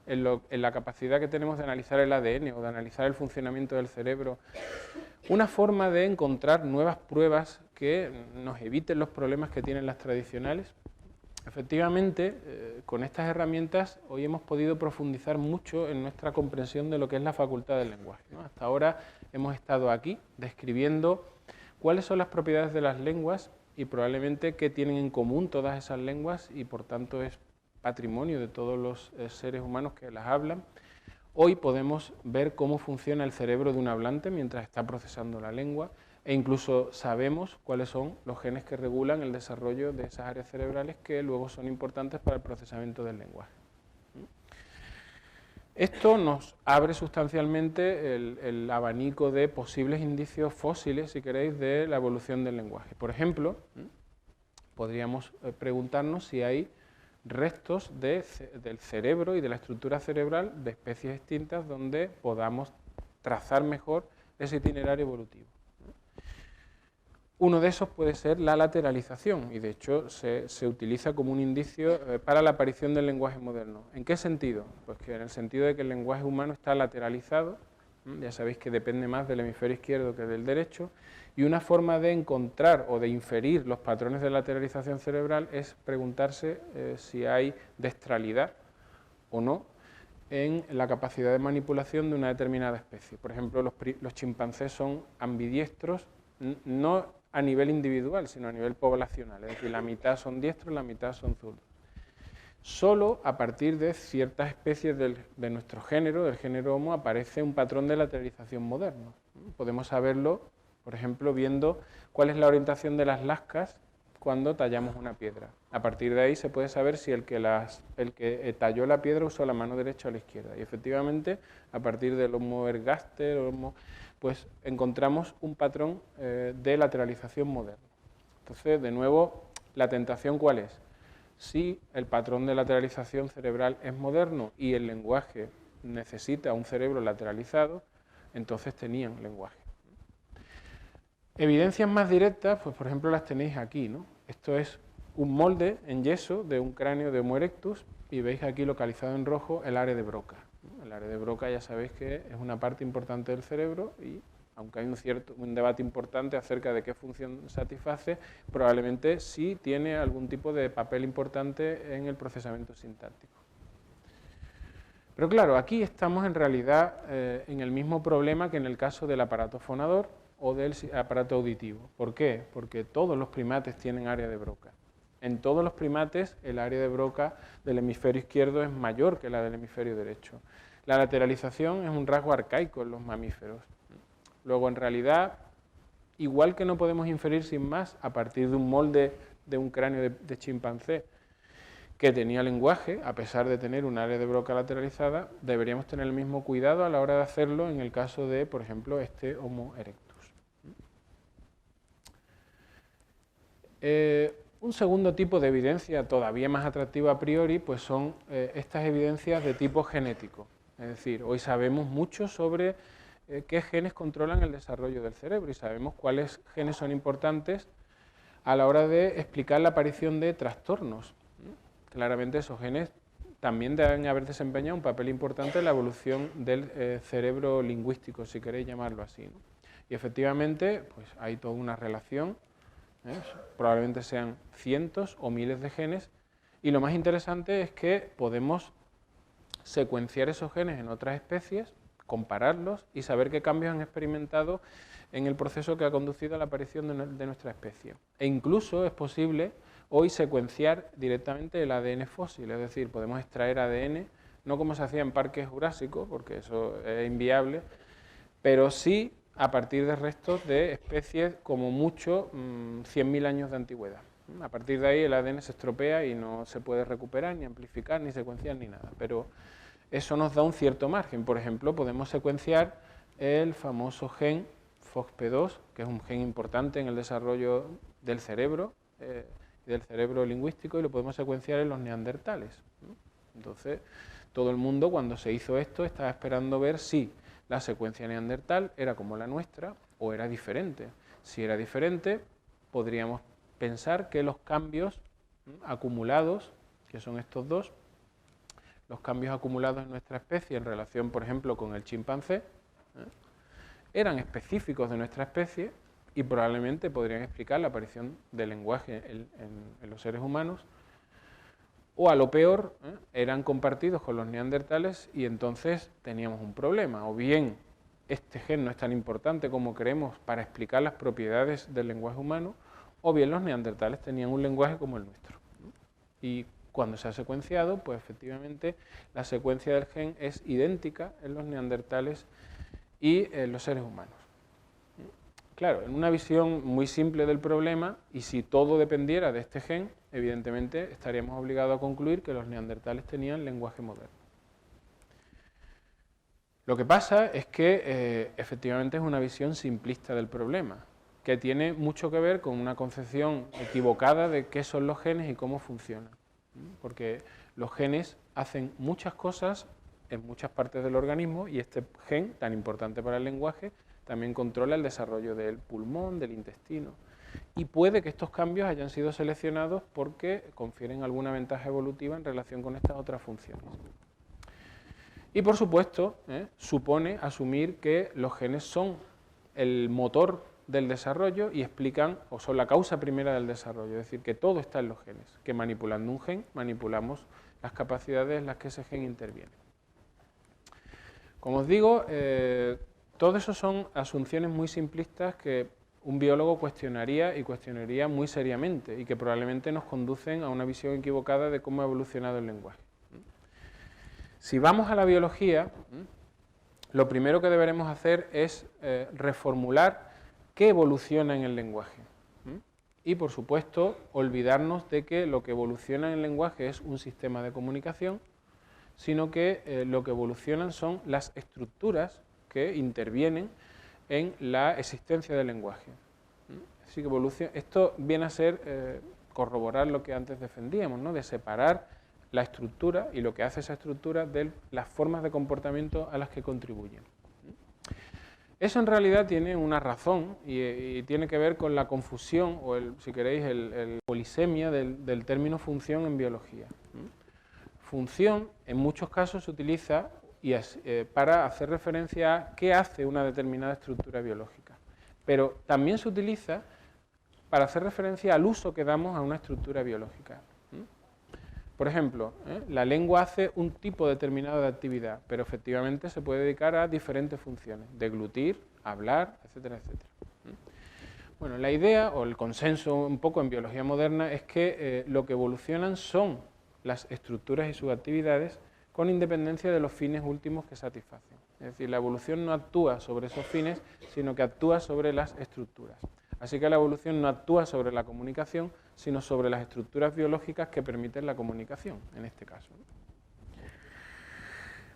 en la capacidad que tenemos de analizar el ADN o de analizar el funcionamiento del cerebro, una forma de encontrar nuevas pruebas que nos eviten los problemas que tienen las tradicionales. Efectivamente, con estas herramientas hoy hemos podido profundizar mucho en nuestra comprensión de lo que es la facultad del lenguaje, ¿no? Hasta ahora hemos estado aquí describiendo cuáles son las propiedades de las lenguas y probablemente qué tienen en común todas esas lenguas y por tanto es patrimonio de todos los seres humanos que las hablan. Hoy podemos ver cómo funciona el cerebro de un hablante mientras está procesando la lengua e incluso sabemos cuáles son los genes que regulan el desarrollo de esas áreas cerebrales que luego son importantes para el procesamiento del lenguaje. Esto nos abre sustancialmente el abanico de posibles indicios fósiles, si queréis, de la evolución del lenguaje. Por ejemplo, podríamos preguntarnos si hay restos del cerebro y de la estructura cerebral de especies extintas donde podamos trazar mejor ese itinerario evolutivo. Uno de esos puede ser la lateralización y de hecho se utiliza como un indicio para la aparición del lenguaje moderno. ¿En qué sentido? Pues que en el sentido de que el lenguaje humano está lateralizado, ya sabéis que depende más del hemisferio izquierdo que del derecho, y una forma de encontrar o de inferir los patrones de lateralización cerebral es preguntarse si hay destralidad o no en la capacidad de manipulación de una determinada especie. Por ejemplo, los chimpancés son ambidiestros, no a nivel individual, sino a nivel poblacional, es decir, la mitad son diestros, la mitad son zurdos. Solo a partir de ciertas especies de nuestro género, del género Homo, aparece un patrón de lateralización moderno. Podemos saberlo, por ejemplo, viendo cuál es la orientación de las lascas cuando tallamos una piedra. A partir de ahí se puede saber si el que talló la piedra usó la mano derecha o la izquierda. Y efectivamente, a partir del Homo ergaster, pues encontramos un patrón de lateralización moderno. Entonces, de nuevo, ¿la tentación cuál es? Si el patrón de lateralización cerebral es moderno y el lenguaje necesita un cerebro lateralizado, entonces tenían lenguaje. Evidencias más directas, pues por ejemplo las tenéis aquí, ¿no? Esto es un molde en yeso de un cráneo de Homo erectus y veis aquí localizado en rojo el área de Broca. El área de Broca ya sabéis que es una parte importante del cerebro y aunque hay un debate importante acerca de qué función satisface, probablemente sí tiene algún tipo de papel importante en el procesamiento sintáctico. Pero claro, aquí estamos en realidad en el mismo problema que en el caso del aparato fonador o del aparato auditivo. ¿Por qué? Porque todos los primates tienen área de Broca. En todos los primates el área de Broca del hemisferio izquierdo es mayor que la del hemisferio derecho. La lateralización es un rasgo arcaico en los mamíferos. Luego, en realidad, igual que no podemos inferir sin más a partir de un molde de un cráneo de chimpancé que tenía lenguaje, a pesar de tener un área de Broca lateralizada, deberíamos tener el mismo cuidado a la hora de hacerlo en el caso de, por ejemplo, este Homo erectus. Un segundo tipo de evidencia todavía más atractiva a priori, pues son estas evidencias de tipo genético. Es decir, hoy sabemos mucho sobre qué genes controlan el desarrollo del cerebro y sabemos cuáles genes son importantes a la hora de explicar la aparición de trastornos. Claramente esos genes también deben haber desempeñado un papel importante en la evolución del cerebro lingüístico, si queréis llamarlo así, ¿no? Y efectivamente, pues hay toda una relación, probablemente sean cientos o miles de genes, y lo más interesante es que podemos secuenciar esos genes en otras especies, compararlos y saber qué cambios han experimentado en el proceso que ha conducido a la aparición de nuestra especie. E incluso es posible hoy secuenciar directamente el ADN fósil, es decir, podemos extraer ADN, no como se hacía en parques jurásicos, porque eso es inviable, pero sí a partir de restos de especies como mucho 100.000 años de antigüedad. A partir de ahí el ADN se estropea y no se puede recuperar, ni amplificar, ni secuenciar, ni nada, pero eso nos da un cierto margen. Por ejemplo, podemos secuenciar el famoso gen FOXP2, que es un gen importante en el desarrollo del cerebro y del cerebro lingüístico, y lo podemos secuenciar en los neandertales. Entonces, todo el mundo cuando se hizo esto estaba esperando ver si la secuencia neandertal era como la nuestra o era diferente. Si era diferente, podríamos pensar que los cambios acumulados, que son estos dos, los cambios acumulados en nuestra especie en relación, por ejemplo, con el chimpancé, eran específicos de nuestra especie y probablemente podrían explicar la aparición del lenguaje en los seres humanos, o a lo peor, eran compartidos con los neandertales y entonces teníamos un problema. O bien este gen no es tan importante como creemos para explicar las propiedades del lenguaje humano, o bien los neandertales tenían un lenguaje como el nuestro. Y cuando se ha secuenciado, pues efectivamente la secuencia del gen es idéntica en los neandertales y en los seres humanos. Claro, en una visión muy simple del problema, y si todo dependiera de este gen, evidentemente estaríamos obligados a concluir que los neandertales tenían lenguaje moderno. Lo que pasa es que efectivamente es una visión simplista del problema, que tiene mucho que ver con una concepción equivocada de qué son los genes y cómo funcionan. Porque los genes hacen muchas cosas en muchas partes del organismo y este gen, tan importante para el lenguaje, también controla el desarrollo del pulmón, del intestino. Y puede que estos cambios hayan sido seleccionados porque confieren alguna ventaja evolutiva en relación con estas otras funciones. Y por supuesto, supone asumir que los genes son el motor del desarrollo y explican, o son la causa primera del desarrollo, es decir, que todo está en los genes, que manipulando un gen manipulamos las capacidades en las que ese gen interviene. Como os digo, todo eso son asunciones muy simplistas que un biólogo cuestionaría y cuestionaría muy seriamente y que probablemente nos conducen a una visión equivocada de cómo ha evolucionado el lenguaje. Si vamos a la biología, lo primero que deberemos hacer es reformular qué evoluciona en el lenguaje. Y, por supuesto, olvidarnos de que lo que evoluciona en el lenguaje es un sistema de comunicación, sino que lo que evolucionan son las estructuras que intervienen en la existencia del lenguaje. Así que esto viene a ser corroborar lo que antes defendíamos, ¿no? De separar la estructura y lo que hace esa estructura de las formas de comportamiento a las que contribuyen. Eso en realidad tiene una razón y tiene que ver con la confusión o, si queréis, la polisemia del término función en biología. Función en muchos casos se utiliza para hacer referencia a qué hace una determinada estructura biológica, pero también se utiliza para hacer referencia al uso que damos a una estructura biológica. Por ejemplo, la lengua hace un tipo determinado de actividad, pero efectivamente se puede dedicar a diferentes funciones, deglutir, hablar, etcétera, etcétera. Bueno, la idea o el consenso un poco en biología moderna es que lo que evolucionan son las estructuras y sus actividades con independencia de los fines últimos que satisfacen. Es decir, la evolución no actúa sobre esos fines, sino que actúa sobre las estructuras. Así que la evolución no actúa sobre la comunicación, sino sobre las estructuras biológicas que permiten la comunicación, en este caso.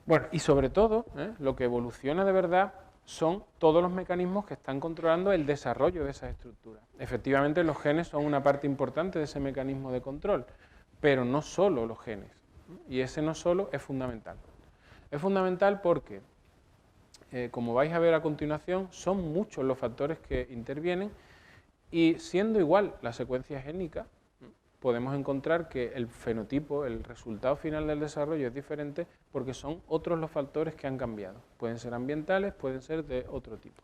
Bueno, y sobre todo, lo que evoluciona de verdad son todos los mecanismos que están controlando el desarrollo de esas estructuras. Efectivamente, los genes son una parte importante de ese mecanismo de control, pero no solo los genes. Y ese no solo es fundamental. Es fundamental porque, como vais a ver a continuación, son muchos los factores que intervienen y siendo igual la secuencia génica, podemos encontrar que el fenotipo, el resultado final del desarrollo es diferente porque son otros los factores que han cambiado. Pueden ser ambientales, pueden ser de otro tipo.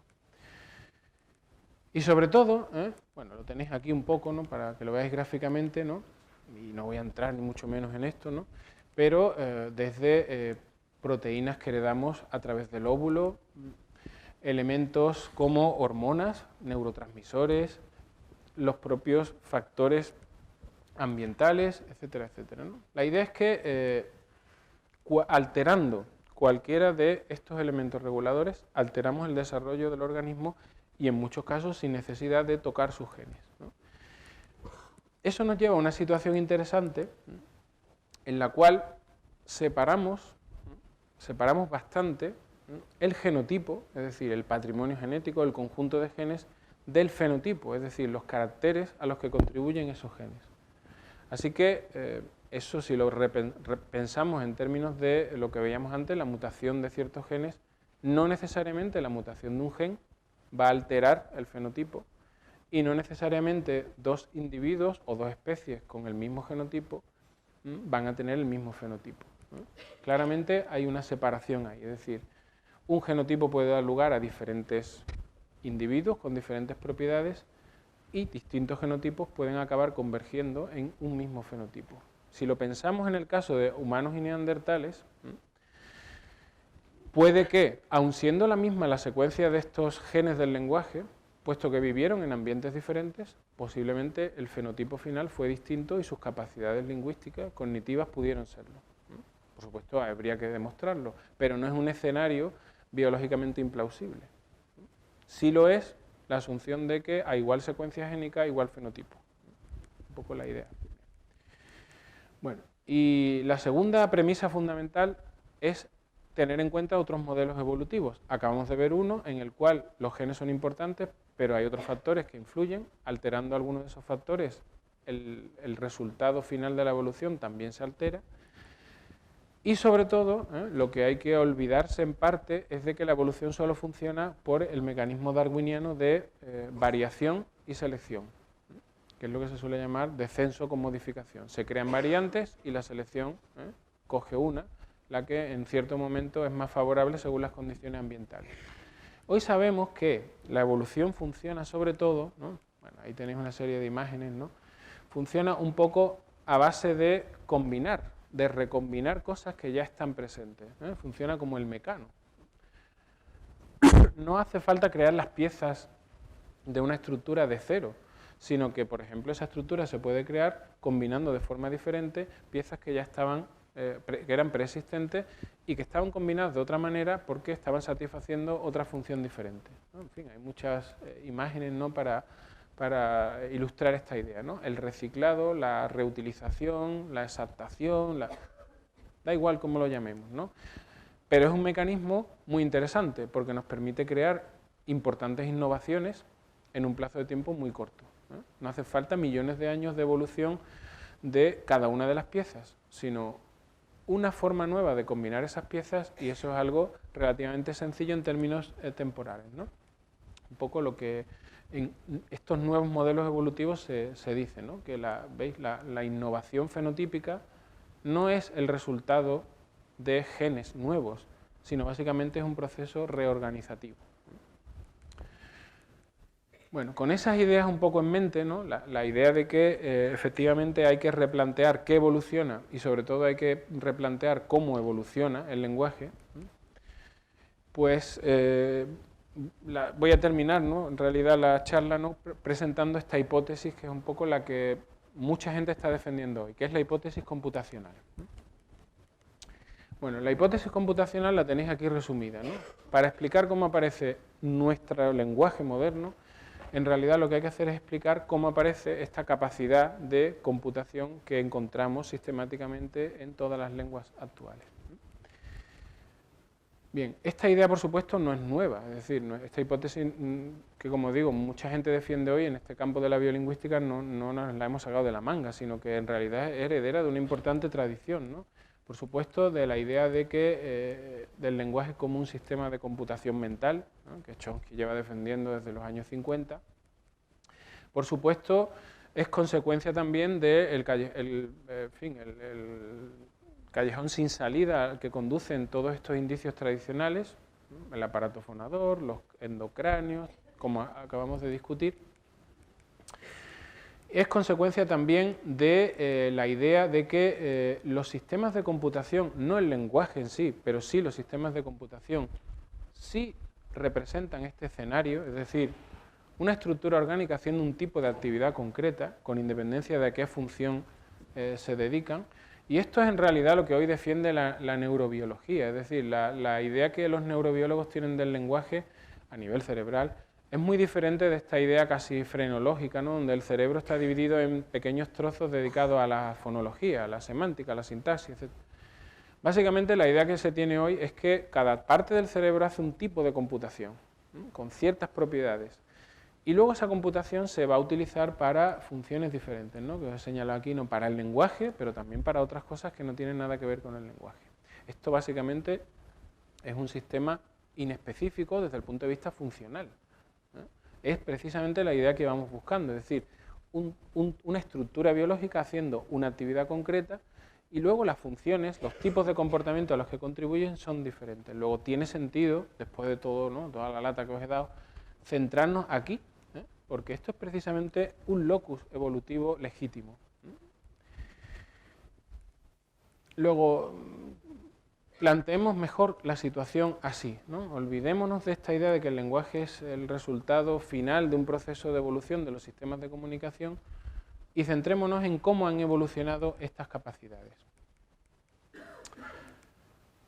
Y sobre todo, bueno, lo tenéis aquí un poco, ¿no?, para que lo veáis gráficamente, ¿no?, y no voy a entrar ni mucho menos en esto, ¿no?, pero desde proteínas que heredamos a través del óvulo, elementos como hormonas, neurotransmisores, los propios factores ambientales, etcétera, etcétera, ¿no? La idea es que alterando cualquiera de estos elementos reguladores, alteramos el desarrollo del organismo y en muchos casos sin necesidad de tocar sus genes, ¿no? Eso nos lleva a una situación interesante en la cual separamos bastante el genotipo, es decir, el patrimonio genético, el conjunto de genes del fenotipo, es decir, los caracteres a los que contribuyen esos genes. Así que eso, si lo pensamos en términos de lo que veíamos antes, la mutación de ciertos genes, no necesariamente la mutación de un gen va a alterar el fenotipo y no necesariamente dos individuos o dos especies con el mismo genotipo van a tener el mismo fenotipo, ¿no? Claramente hay una separación ahí, es decir, un genotipo puede dar lugar a diferentes individuos con diferentes propiedades y distintos genotipos pueden acabar convergiendo en un mismo fenotipo. Si lo pensamos en el caso de humanos y neandertales, puede que, aun siendo la misma la secuencia de estos genes del lenguaje, puesto que vivieron en ambientes diferentes, posiblemente el fenotipo final fue distinto y sus capacidades lingüísticas, cognitivas, pudieron serlo. Por supuesto, habría que demostrarlo, pero no es un escenario biológicamente implausible. Sí lo es la asunción de que a igual secuencia génica, igual fenotipo. Un poco la idea. Bueno, y la segunda premisa fundamental es tener en cuenta otros modelos evolutivos. Acabamos de ver uno en el cual los genes son importantes, pero hay otros factores que influyen. Alterando algunos de esos factores, el resultado final de la evolución también se altera. Y sobre todo, lo que hay que olvidarse en parte es de que la evolución solo funciona por el mecanismo darwiniano de variación y selección, que es lo que se suele llamar descenso con modificación. Se crean variantes y la selección coge una, la que en cierto momento es más favorable según las condiciones ambientales. Hoy sabemos que la evolución funciona sobre todo, ¿no? Bueno, ahí tenéis una serie de imágenes, ¿no? Funciona un poco a base de combinar, de recombinar cosas que ya están presentes, ¿eh? Funciona como el mecano. No hace falta crear las piezas de una estructura de cero, sino que, por ejemplo, esa estructura se puede crear combinando de forma diferente piezas que ya estaban, que eran preexistentes y que estaban combinadas de otra manera porque estaban satisfaciendo otra función diferente, ¿no? En fin, hay muchas imágenes, ¿no?, para ilustrar esta idea, ¿no? El reciclado, la reutilización, la exaptación, da igual cómo lo llamemos, ¿no? Pero es un mecanismo muy interesante porque nos permite crear importantes innovaciones en un plazo de tiempo muy corto, ¿no? No hace falta millones de años de evolución de cada una de las piezas, sino una forma nueva de combinar esas piezas, y eso es algo relativamente sencillo en términos temporales, ¿no? Un poco lo que en estos nuevos modelos evolutivos se dice, ¿no? Que ¿veis? La innovación fenotípica no es el resultado de genes nuevos, sino básicamente es un proceso reorganizativo. Bueno, con esas ideas un poco en mente, ¿no?, la idea de que efectivamente hay que replantear qué evoluciona y sobre todo hay que replantear cómo evoluciona el lenguaje, pues voy a terminar, ¿no?, en realidad la charla, ¿no?, presentando esta hipótesis que es un poco la que mucha gente está defendiendo hoy, que es la hipótesis computacional. Bueno, la hipótesis computacional la tenéis aquí resumida, ¿no? Para explicar cómo aparece nuestro lenguaje moderno, en realidad lo que hay que hacer es explicar cómo aparece esta capacidad de computación que encontramos sistemáticamente en todas las lenguas actuales. Bien, esta idea por supuesto no es nueva, es decir, esta hipótesis que, como digo, mucha gente defiende hoy en este campo de la biolingüística no nos la hemos sacado de la manga, sino que en realidad es heredera de una importante tradición, ¿no? Por supuesto, de la idea de que del lenguaje como un sistema de computación mental, ¿no?, que Chomsky lleva defendiendo desde los años 50. Por supuesto, es consecuencia también del callejón sin salida al que conducen todos estos indicios tradicionales, ¿no?, el aparato fonador, los endocráneos, como acabamos de discutir. Es consecuencia también de la idea de que los sistemas de computación, no el lenguaje en sí, pero sí los sistemas de computación, sí representan este escenario, es decir, una estructura orgánica haciendo un tipo de actividad concreta, con independencia de a qué función se dedican, y esto es en realidad lo que hoy defiende la neurobiología, es decir, la idea que los neurobiólogos tienen del lenguaje a nivel cerebral es muy diferente de esta idea casi frenológica, ¿no?, donde el cerebro está dividido en pequeños trozos dedicados a la fonología, a la semántica, a la sintaxis, etc. Básicamente la idea que se tiene hoy es que cada parte del cerebro hace un tipo de computación, con ciertas propiedades. Y luego esa computación se va a utilizar para funciones diferentes, ¿no? Que os he señalado aquí, no para el lenguaje, pero también para otras cosas que no tienen nada que ver con el lenguaje. Esto básicamente es un sistema inespecífico desde el punto de vista funcional. Es precisamente la idea que vamos buscando, es decir, una estructura biológica haciendo una actividad concreta y luego las funciones, los tipos de comportamiento a los que contribuyen son diferentes. Luego tiene sentido, después de todo, ¿no?, toda la lata que os he dado, centrarnos aquí, porque esto es precisamente un locus evolutivo legítimo. Luego, planteemos mejor la situación así, ¿no? Olvidémonos de esta idea de que el lenguaje es el resultado final de un proceso de evolución de los sistemas de comunicación y centrémonos en cómo han evolucionado estas capacidades.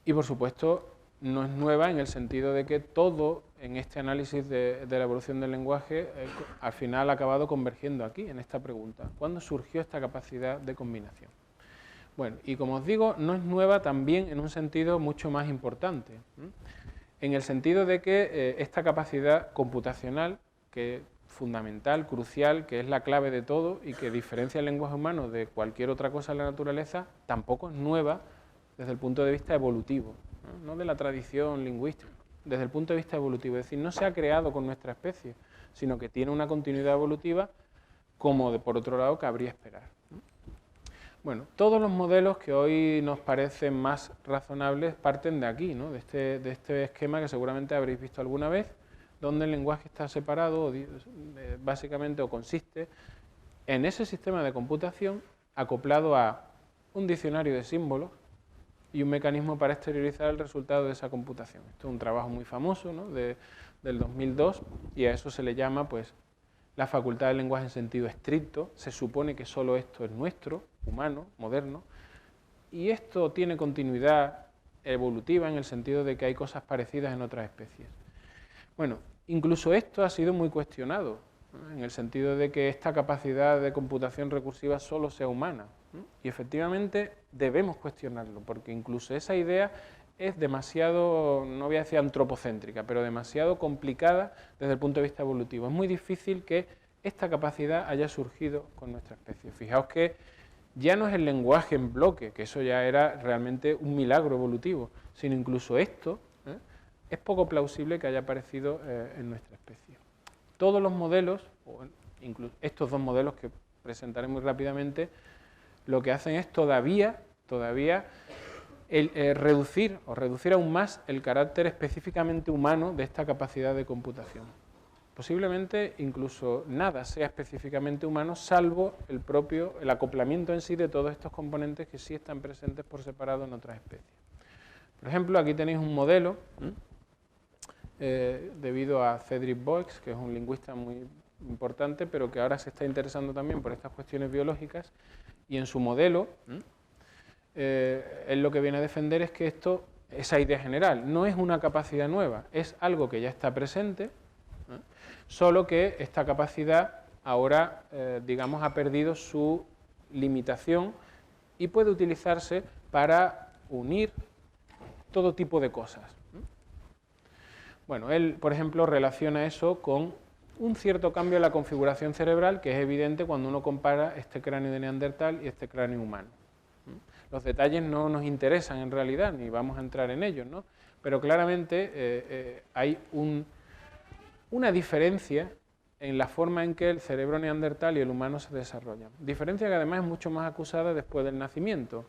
Y por supuesto, no es nueva en el sentido de que todo en este análisis de la evolución del lenguaje al final ha acabado convergiendo aquí, en esta pregunta. ¿Cuándo surgió esta capacidad de combinación? Bueno, y como os digo, no es nueva también en un sentido mucho más importante, en el sentido de que esta capacidad computacional, que es fundamental, crucial, que es la clave de todo y que diferencia el lenguaje humano de cualquier otra cosa en la naturaleza, tampoco es nueva desde el punto de vista evolutivo, no de la tradición lingüística, desde el punto de vista evolutivo. Es decir, no se ha creado con nuestra especie, sino que tiene una continuidad evolutiva como, por otro lado, cabría esperar. Bueno, todos los modelos que hoy nos parecen más razonables parten de aquí, ¿no?, de este esquema que seguramente habréis visto alguna vez, donde el lenguaje está separado, básicamente, o consiste en ese sistema de computación acoplado a un diccionario de símbolos y un mecanismo para exteriorizar el resultado de esa computación. Esto es un trabajo muy famoso, ¿no?, del 2002, y a eso se le llama, pues, la facultad del lenguaje en sentido estricto. Se supone que solo esto es nuestro, humano, moderno, y esto tiene continuidad evolutiva en el sentido de que hay cosas parecidas en otras especies. Bueno, incluso esto ha sido muy cuestionado, ¿no?, en el sentido de que esta capacidad de computación recursiva solo sea humana, ¿no? Y efectivamente debemos cuestionarlo, porque incluso esa idea es demasiado, no voy a decir antropocéntrica, pero demasiado complicada desde el punto de vista evolutivo. Es muy difícil que esta capacidad haya surgido con nuestra especie. Fijaos que ya no es el lenguaje en bloque, que eso ya era realmente un milagro evolutivo, sino incluso esto, es poco plausible que haya aparecido en nuestra especie. Todos los modelos, o incluso estos dos modelos que presentaré muy rápidamente, lo que hacen es todavía reducir aún más el carácter específicamente humano de esta capacidad de computación. Posiblemente incluso nada sea específicamente humano, salvo el acoplamiento en sí de todos estos componentes que sí están presentes por separado en otras especies. Por ejemplo, aquí tenéis un modelo debido a Cedric Boix, que es un lingüista muy importante, pero que ahora se está interesando también por estas cuestiones biológicas, y en su modelo él lo que viene a defender es que esa idea general no es una capacidad nueva, es algo que ya está presente, solo que esta capacidad ahora, digamos, ha perdido su limitación y puede utilizarse para unir todo tipo de cosas. Bueno, él, por ejemplo, relaciona eso con un cierto cambio en la configuración cerebral que es evidente cuando uno compara este cráneo de Neandertal y este cráneo humano. Los detalles no nos interesan en realidad, ni vamos a entrar en ellos, ¿no? Pero claramente hay una diferencia en la forma en que el cerebro neandertal y el humano se desarrollan. Diferencia que además es mucho más acusada después del nacimiento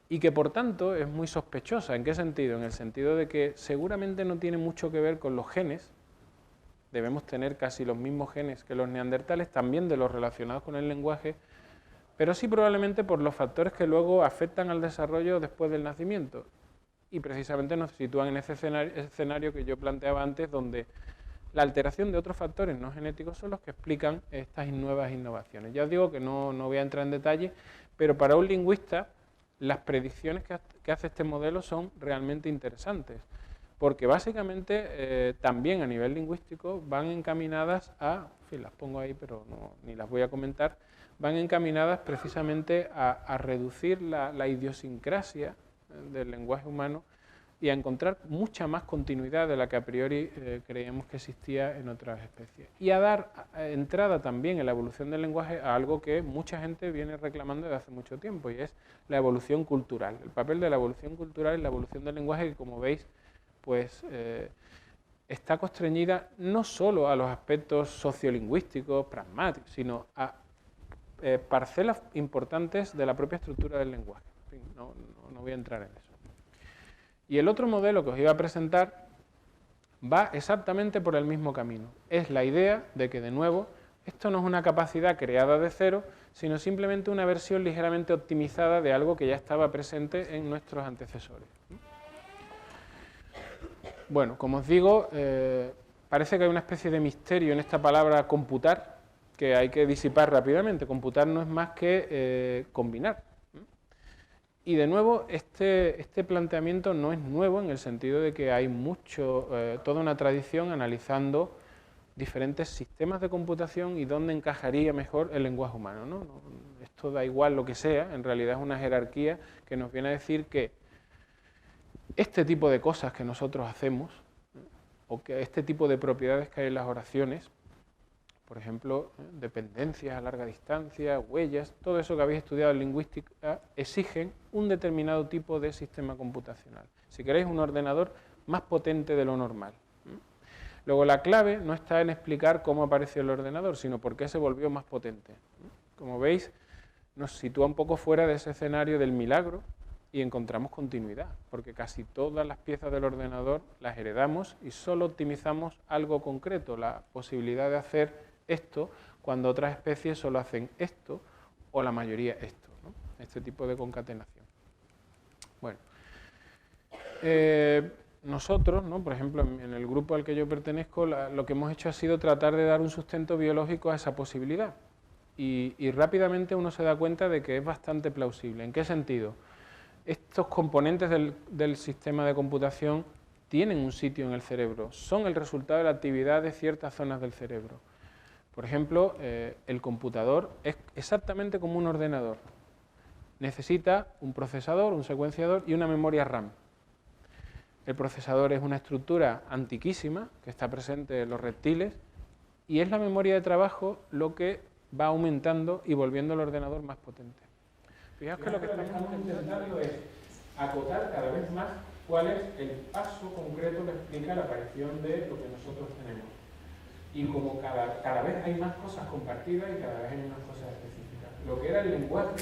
y que por tanto es muy sospechosa. ¿En qué sentido? En el sentido de que seguramente no tiene mucho que ver con los genes. Debemos tener casi los mismos genes que los neandertales, también de los relacionados con el lenguaje, pero sí probablemente por los factores que luego afectan al desarrollo después del nacimiento. Y precisamente nos sitúan en ese escenario que yo planteaba antes, donde la alteración de otros factores no genéticos son los que explican estas nuevas innovaciones. Ya os digo que no voy a entrar en detalle, pero para un lingüista las predicciones que hace este modelo son realmente interesantes, porque básicamente también a nivel lingüístico van encaminadas a, en fin, las pongo ahí pero ni las voy a comentar, van encaminadas precisamente a reducir la idiosincrasia del lenguaje humano y a encontrar mucha más continuidad de la que a priori creíamos que existía en otras especies. Y a dar entrada también en la evolución del lenguaje a algo que mucha gente viene reclamando desde hace mucho tiempo, y es la evolución cultural. El papel de la evolución cultural en la evolución del lenguaje, que como veis, pues está constreñida no solo a los aspectos sociolingüísticos, pragmáticos, sino a parcelas importantes de la propia estructura del lenguaje. En fin, no voy a entrar en eso. Y el otro modelo que os iba a presentar va exactamente por el mismo camino. Es la idea de que, de nuevo, esto no es una capacidad creada de cero, sino simplemente una versión ligeramente optimizada de algo que ya estaba presente en nuestros antecesores. Bueno, como os digo, parece que hay una especie de misterio en esta palabra computar, que hay que disipar rápidamente. Computar no es más que combinar. Y de nuevo, este planteamiento no es nuevo en el sentido de que hay toda una tradición analizando diferentes sistemas de computación y dónde encajaría mejor el lenguaje humano, ¿no? Esto da igual lo que sea, en realidad es una jerarquía que nos viene a decir que este tipo de cosas que nosotros hacemos, o que este tipo de propiedades que hay en las oraciones, por ejemplo, dependencias a larga distancia, huellas, todo eso que habéis estudiado en lingüística, exigen un determinado tipo de sistema computacional. Si queréis, un ordenador más potente de lo normal. Luego, la clave no está en explicar cómo apareció el ordenador, sino por qué se volvió más potente. Como veis, nos sitúa un poco fuera de ese escenario del milagro y encontramos continuidad, porque casi todas las piezas del ordenador las heredamos y solo optimizamos algo concreto, la posibilidad de hacer esto, cuando otras especies solo hacen esto, o la mayoría esto, ¿no? Este tipo de concatenación. Bueno, nosotros, ¿no?, por ejemplo, en el grupo al que yo pertenezco, lo que hemos hecho ha sido tratar de dar un sustento biológico a esa posibilidad. Y rápidamente uno se da cuenta de que es bastante plausible. ¿En qué sentido? Estos componentes del sistema de computación tienen un sitio en el cerebro, son el resultado de la actividad de ciertas zonas del cerebro. Por ejemplo, el computador es exactamente como un ordenador. Necesita un procesador, un secuenciador y una memoria RAM. El procesador es una estructura antiquísima que está presente en los reptiles y es la memoria de trabajo lo que va aumentando y volviendo el ordenador más potente. Fijaos que lo que estamos intentando es acotar cada vez más cuál es el paso concreto que explica la aparición de lo que nosotros tenemos. Y como cada vez hay más cosas compartidas y cada vez hay menos cosas específicas. Lo que era el lenguaje,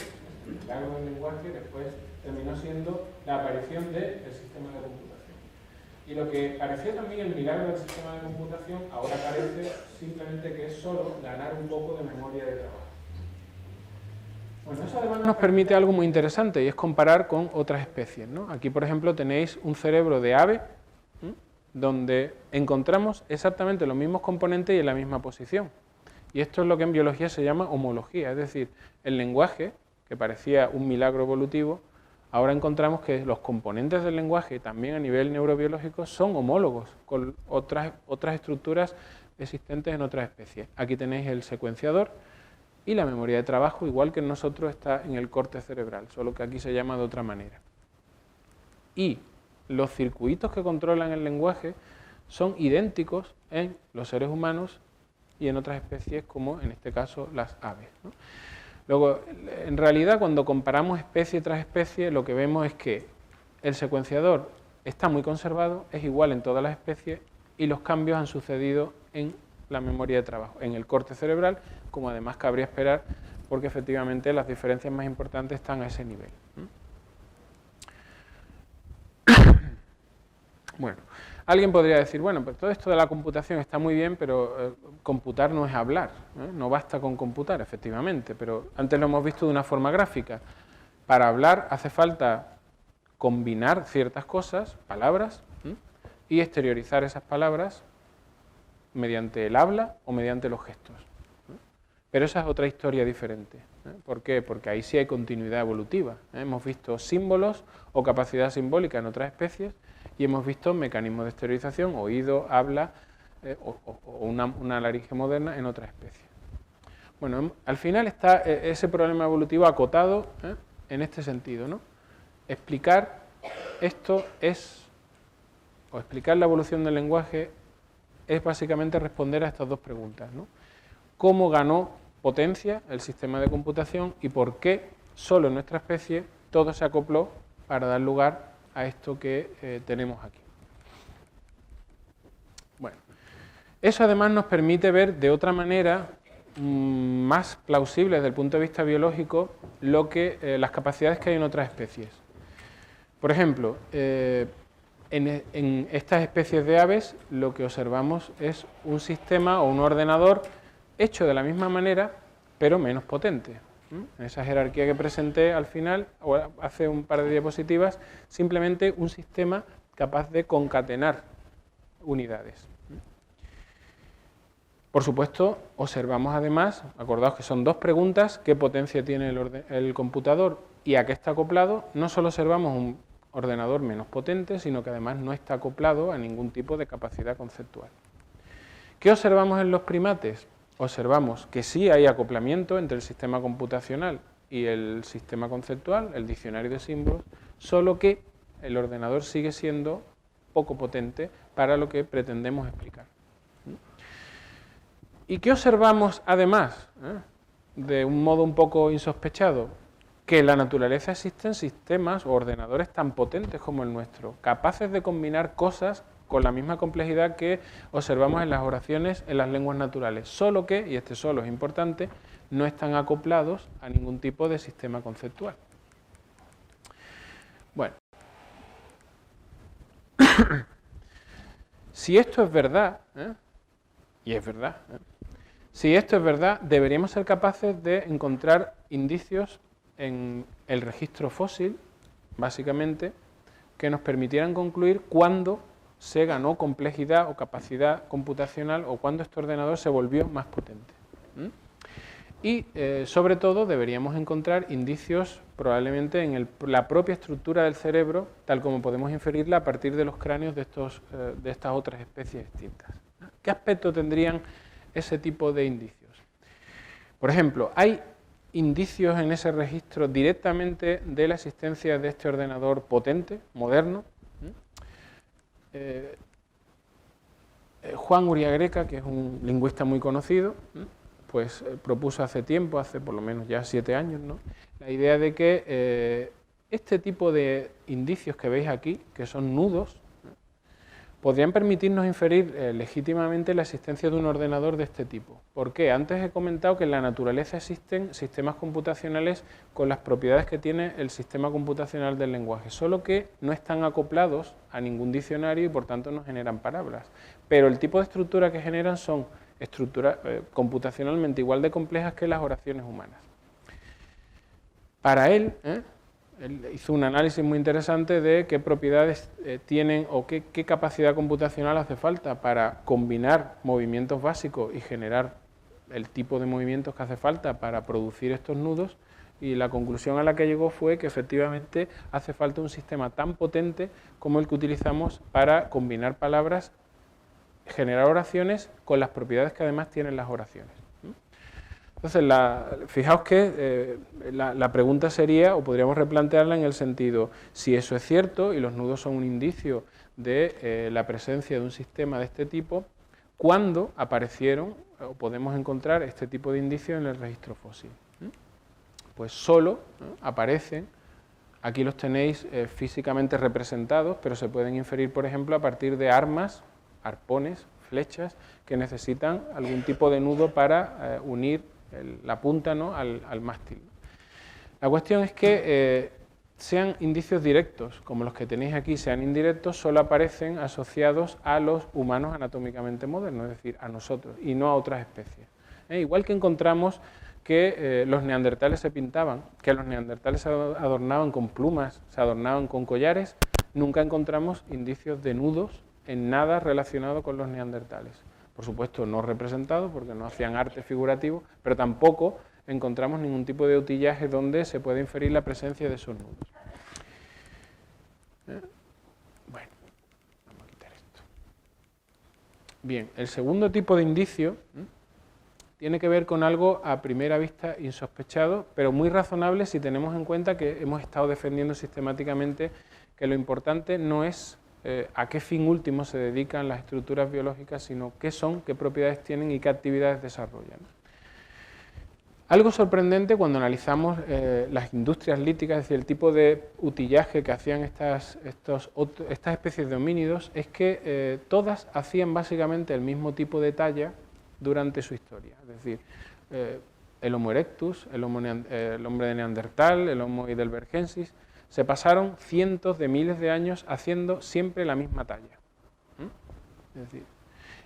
el milagro del lenguaje, después terminó siendo la aparición del sistema de computación. Y lo que parecía también el milagro del sistema de computación, ahora parece simplemente que es solo ganar un poco de memoria de trabajo. Bueno, eso además nos permite algo muy interesante y es comparar con otras especies, ¿no? Aquí, por ejemplo, tenéis un cerebro de ave, donde encontramos exactamente los mismos componentes y en la misma posición. Y esto es lo que en biología se llama homología, es decir, el lenguaje, que parecía un milagro evolutivo, ahora encontramos que los componentes del lenguaje, también a nivel neurobiológico, son homólogos con otras estructuras existentes en otras especies. Aquí tenéis el secuenciador y la memoria de trabajo, igual que en nosotros, está en el corte cerebral, solo que aquí se llama de otra manera. Y los circuitos que controlan el lenguaje son idénticos en los seres humanos y en otras especies, como en este caso las aves, ¿no? Luego, en realidad, cuando comparamos especie tras especie, lo que vemos es que el secuenciador está muy conservado, es igual en todas las especies, y los cambios han sucedido en la memoria de trabajo, en el corte cerebral, como además cabría esperar, porque efectivamente las diferencias más importantes están a ese nivel. Bueno, alguien podría decir, bueno, pues todo esto de la computación está muy bien, pero computar no es hablar, ¿eh? No basta con computar, efectivamente, pero antes lo hemos visto de una forma gráfica. Para hablar hace falta combinar ciertas cosas, palabras, y exteriorizar esas palabras mediante el habla o mediante los gestos. Pero esa es otra historia diferente. ¿Por qué? Porque ahí sí hay continuidad evolutiva. Hemos visto símbolos o capacidad simbólica en otras especies y hemos visto mecanismos de exteriorización, oído, habla o una laringe moderna en otras especies. Bueno, al final está ese problema evolutivo acotado en este sentido, ¿no? Explicar esto es, o explicar la evolución del lenguaje, es básicamente responder a estas dos preguntas, ¿no? ¿Cómo ganó potencia el sistema de computación y por qué solo en nuestra especie todo se acopló para dar lugar a esto que tenemos aquí? Bueno, eso además nos permite ver de otra manera más plausible desde el punto de vista biológico las capacidades que hay en otras especies. Por ejemplo, en estas especies de aves lo que observamos es un sistema o un ordenador hecho de la misma manera, pero menos potente. En esa jerarquía que presenté al final, o hace un par de diapositivas, simplemente un sistema capaz de concatenar unidades. Por supuesto, observamos además, acordaos que son dos preguntas, qué potencia tiene el computador y a qué está acoplado. No solo observamos un ordenador menos potente, sino que además no está acoplado a ningún tipo de capacidad conceptual. ¿Qué observamos en los primates? Observamos que sí hay acoplamiento entre el sistema computacional y el sistema conceptual, el diccionario de símbolos, solo que el ordenador sigue siendo poco potente para lo que pretendemos explicar. ¿Y qué observamos además? De un modo un poco insospechado, que en la naturaleza existen sistemas o ordenadores tan potentes como el nuestro, capaces de combinar cosas con la misma complejidad que observamos en las oraciones en las lenguas naturales, solo que, y este solo es importante, no están acoplados a ningún tipo de sistema conceptual. Bueno, si esto es verdad, y es verdad, si esto es verdad, deberíamos ser capaces de encontrar indicios en el registro fósil, básicamente, que nos permitieran concluir cuándo se ganó complejidad o capacidad computacional o cuándo este ordenador se volvió más potente. Y, sobre todo, deberíamos encontrar indicios probablemente en la propia estructura del cerebro, tal como podemos inferirla a partir de los cráneos de estas otras especies extintas. ¿Qué aspecto tendrían ese tipo de indicios? Por ejemplo, hay indicios en ese registro directamente de la existencia de este ordenador potente, moderno. Juan Uriagreca, que es un lingüista muy conocido, pues propuso hace tiempo, hace por lo menos ya 7 años, ¿no?, la idea de que este tipo de indicios que veis aquí, que son nudos, podrían permitirnos inferir legítimamente la existencia de un ordenador de este tipo. ¿Por qué? Antes he comentado que en la naturaleza existen sistemas computacionales con las propiedades que tiene el sistema computacional del lenguaje, solo que no están acoplados a ningún diccionario y por tanto no generan palabras. Pero el tipo de estructura que generan son estructuras computacionalmente igual de complejas que las oraciones humanas. Para él hizo un análisis muy interesante de qué propiedades tienen o qué capacidad computacional hace falta para combinar movimientos básicos y generar el tipo de movimientos que hace falta para producir estos nudos, y la conclusión a la que llegó fue que efectivamente hace falta un sistema tan potente como el que utilizamos para combinar palabras, generar oraciones con las propiedades que además tienen las oraciones. Entonces, fijaos que la pregunta sería, o podríamos replantearla en el sentido, si eso es cierto y los nudos son un indicio de la presencia de un sistema de este tipo, ¿cuándo aparecieron o podemos encontrar este tipo de indicios en el registro fósil? Pues solo aparecen, aquí los tenéis físicamente representados, pero se pueden inferir, por ejemplo, a partir de armas, arpones, flechas, que necesitan algún tipo de nudo para unir la punta, ¿no?, al mástil. La cuestión es que sean indicios directos, como los que tenéis aquí, sean indirectos, solo aparecen asociados a los humanos anatómicamente modernos, es decir, a nosotros, y no a otras especies. Igual que encontramos que los neandertales se pintaban, que los neandertales se adornaban con plumas, se adornaban con collares, nunca encontramos indicios de nudos en nada relacionado con los neandertales. Por supuesto, no representados porque no hacían arte figurativo, pero tampoco encontramos ningún tipo de utillaje donde se puede inferir la presencia de esos nudos. Bueno, vamos a quitar esto. Bien, el segundo tipo de indicio tiene que ver con algo a primera vista insospechado, pero muy razonable si tenemos en cuenta que hemos estado defendiendo sistemáticamente que lo importante no es a qué fin último se dedican las estructuras biológicas, sino qué son, qué propiedades tienen y qué actividades desarrollan. Algo sorprendente cuando analizamos las industrias líticas, es decir, el tipo de utillaje que hacían estas especies de homínidos, es que todas hacían básicamente el mismo tipo de talla durante su historia. Es decir, el Homo erectus, el hombre de Neandertal, el Homo heidelbergensis, se pasaron cientos de miles de años haciendo siempre la misma talla. Es decir,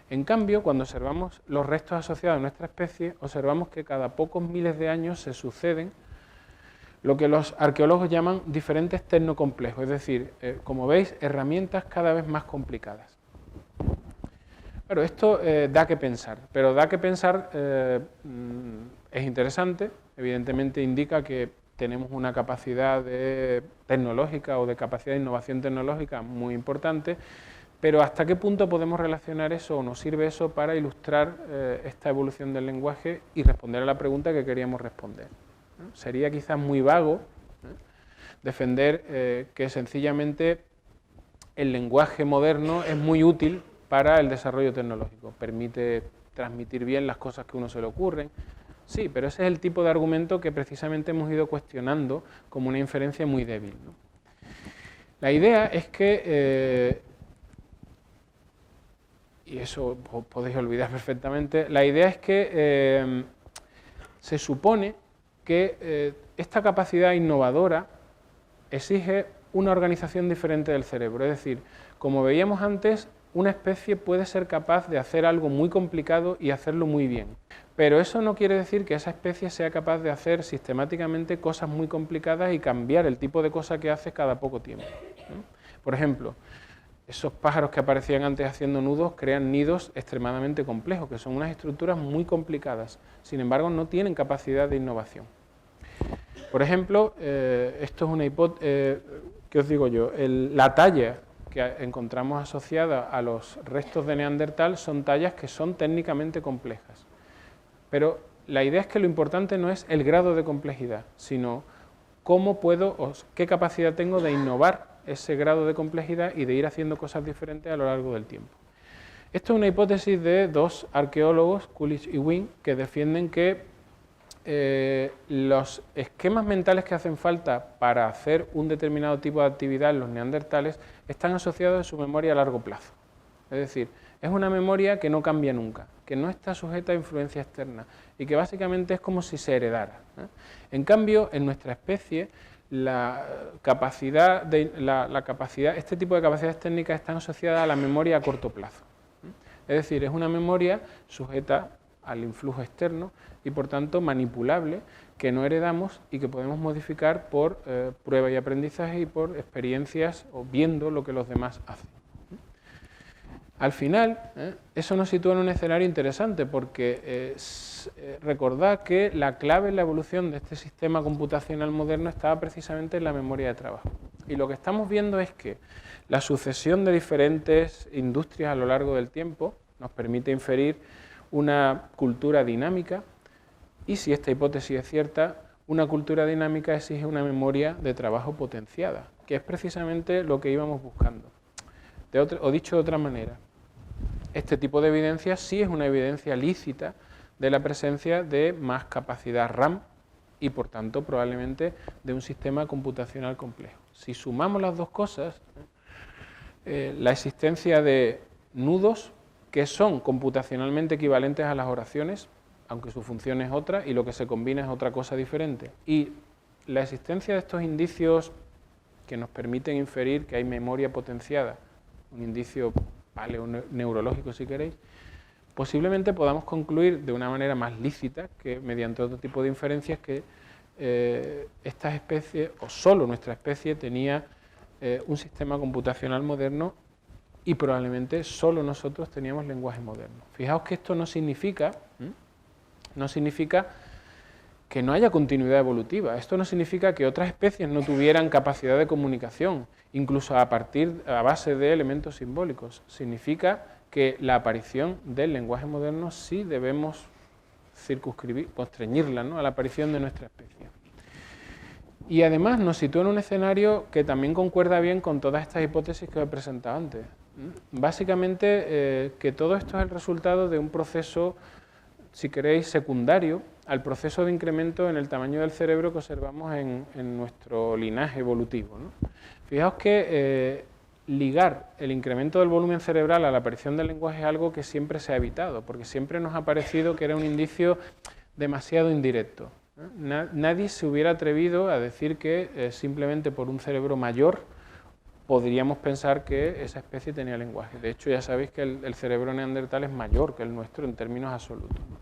en cambio, cuando observamos los restos asociados a nuestra especie, observamos que cada pocos miles de años se suceden lo que los arqueólogos llaman diferentes tecnocomplejos, es decir, como veis, herramientas cada vez más complicadas. Claro, esto da que pensar, pero da que pensar, es interesante, evidentemente indica que tenemos una capacidad tecnológica o de capacidad de innovación tecnológica muy importante, pero ¿hasta qué punto podemos relacionar eso o nos sirve eso para ilustrar esta evolución del lenguaje y responder a la pregunta que queríamos responder? Sería quizás muy vago defender que sencillamente el lenguaje moderno es muy útil para el desarrollo tecnológico, permite transmitir bien las cosas que a uno se le ocurren. Sí, pero ese es el tipo de argumento que precisamente hemos ido cuestionando como una inferencia muy débil, ¿no? La idea es que, y eso podéis olvidar perfectamente, la idea es que se supone que esta capacidad innovadora exige una organización diferente del cerebro. Es decir, como veíamos antes, una especie puede ser capaz de hacer algo muy complicado y hacerlo muy bien. Pero eso no quiere decir que esa especie sea capaz de hacer sistemáticamente cosas muy complicadas y cambiar el tipo de cosa que hace cada poco tiempo, ¿no? Por ejemplo, esos pájaros que aparecían antes haciendo nudos crean nidos extremadamente complejos, que son unas estructuras muy complicadas. Sin embargo, no tienen capacidad de innovación. Por ejemplo, esto es una hipótesis, ¿qué os digo yo? La talla que encontramos asociada a los restos de Neandertal son tallas que son técnicamente complejas. Pero la idea es que lo importante no es el grado de complejidad, sino cómo puedo o qué capacidad tengo de innovar ese grado de complejidad y de ir haciendo cosas diferentes a lo largo del tiempo. Esto es una hipótesis de dos arqueólogos, Coolidge y Wynne, que defienden que los esquemas mentales que hacen falta para hacer un determinado tipo de actividad en los neandertales están asociados a su memoria a largo plazo. Es decir, es una memoria que no cambia nunca, que no está sujeta a influencia externa y que básicamente es como si se heredara. En cambio, en nuestra especie, este tipo de capacidades técnicas están asociadas a la memoria a corto plazo. Es decir, es una memoria sujeta al influjo externo y por tanto manipulable, que no heredamos y que podemos modificar por prueba y aprendizaje y por experiencias o viendo lo que los demás hacen. Al final, eso nos sitúa en un escenario interesante porque recordad que la clave en la evolución de este sistema computacional moderno estaba precisamente en la memoria de trabajo. Y lo que estamos viendo es que la sucesión de diferentes industrias a lo largo del tiempo nos permite inferir una cultura dinámica y, si esta hipótesis es cierta, una cultura dinámica exige una memoria de trabajo potenciada, que es precisamente lo que íbamos buscando. O dicho de otra manera, este tipo de evidencia sí es una evidencia lícita de la presencia de más capacidad RAM y, por tanto, probablemente de un sistema computacional complejo. Si sumamos las dos cosas, la existencia de nudos que son computacionalmente equivalentes a las oraciones, aunque su función es otra y lo que se combina es otra cosa diferente, y la existencia de estos indicios que nos permiten inferir que hay memoria potenciada, un indicio paleoneurológico si queréis, posiblemente podamos concluir de una manera más lícita que mediante otro tipo de inferencias que estas especies, o solo nuestra especie, tenía un sistema computacional moderno y probablemente solo nosotros teníamos lenguaje moderno. Fijaos que esto no significa que no haya continuidad evolutiva. Esto no significa que otras especies no tuvieran capacidad de comunicación, incluso a base de elementos simbólicos. Significa que la aparición del lenguaje moderno sí debemos constreñirla, ¿no?, a la aparición de nuestra especie. Y además nos sitúa en un escenario que también concuerda bien con todas estas hipótesis que he presentado antes. Básicamente, que todo esto es el resultado de un proceso, si queréis, secundario al proceso de incremento en el tamaño del cerebro que observamos en nuestro linaje evolutivo, ¿no? Fijaos que ligar el incremento del volumen cerebral a la aparición del lenguaje es algo que siempre se ha evitado, porque siempre nos ha parecido que era un indicio demasiado indirecto. Nadie se hubiera atrevido a decir que simplemente por un cerebro mayor podríamos pensar que esa especie tenía lenguaje. De hecho, ya sabéis que el cerebro neandertal es mayor que el nuestro en términos absolutos, ¿no?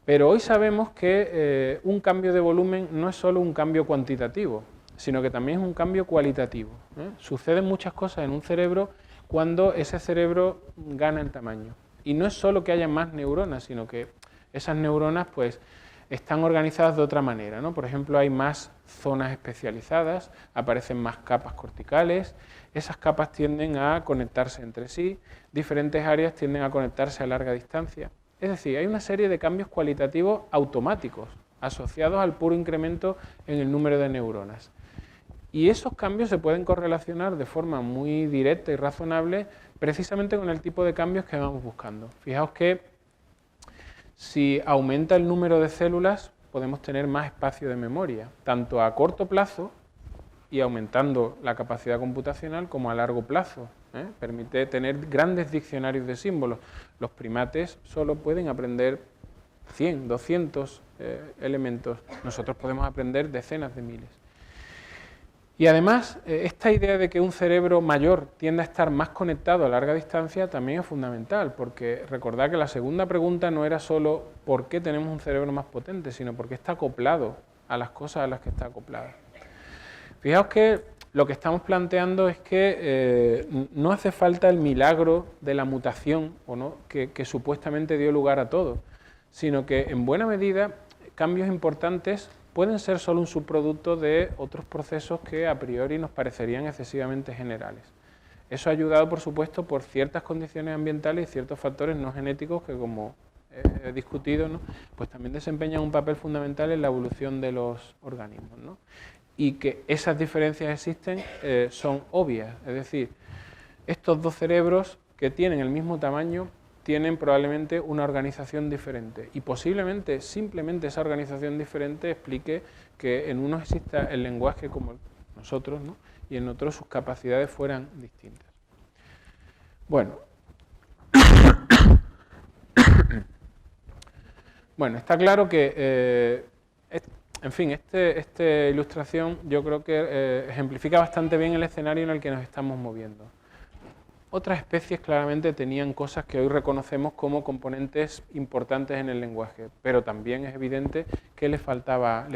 Pero hoy sabemos que un cambio de volumen no es solo un cambio cuantitativo, sino que también es un cambio cualitativo, ¿eh? Suceden muchas cosas en un cerebro cuando ese cerebro gana en tamaño. Y no es solo que haya más neuronas, sino que esas neuronas pues están organizadas de otra manera, ¿no? Por ejemplo, hay más zonas especializadas, aparecen más capas corticales, esas capas tienden a conectarse entre sí, diferentes áreas tienden a conectarse a larga distancia. Es decir, hay una serie de cambios cualitativos automáticos asociados al puro incremento en el número de neuronas. Y esos cambios se pueden correlacionar de forma muy directa y razonable precisamente con el tipo de cambios que vamos buscando. Fijaos que si aumenta el número de células, podemos tener más espacio de memoria, tanto a corto plazo y aumentando la capacidad computacional, como a largo plazo, ¿eh? Permite tener grandes diccionarios de símbolos. Los primates solo pueden aprender 100, 200 elementos. Nosotros podemos aprender decenas de miles. Y además, esta idea de que un cerebro mayor tiende a estar más conectado a larga distancia también es fundamental, porque recordad que la segunda pregunta no era solo por qué tenemos un cerebro más potente, sino por qué está acoplado a las cosas a las que está acoplado. Fijaos que lo que estamos planteando es que no hace falta el milagro de la mutación o no, que supuestamente dio lugar a todo, sino que en buena medida cambios importantes pueden ser solo un subproducto de otros procesos que a priori nos parecerían excesivamente generales. Eso ha ayudado, por supuesto, por ciertas condiciones ambientales y ciertos factores no genéticos que, como he discutido, ¿no?, pues también desempeñan un papel fundamental en la evolución de los organismos, ¿no? Y que esas diferencias existen son obvias, es decir, estos dos cerebros que tienen el mismo tamaño tienen probablemente una organización diferente y posiblemente simplemente esa organización diferente explique que en unos exista el lenguaje como nosotros, ¿no?, y en otros sus capacidades fueran distintas. Bueno, está claro que, en fin, esta ilustración yo creo que ejemplifica bastante bien el escenario en el que nos estamos moviendo. Otras especies claramente tenían cosas que hoy reconocemos como componentes importantes en el lenguaje, pero también es evidente que le faltaba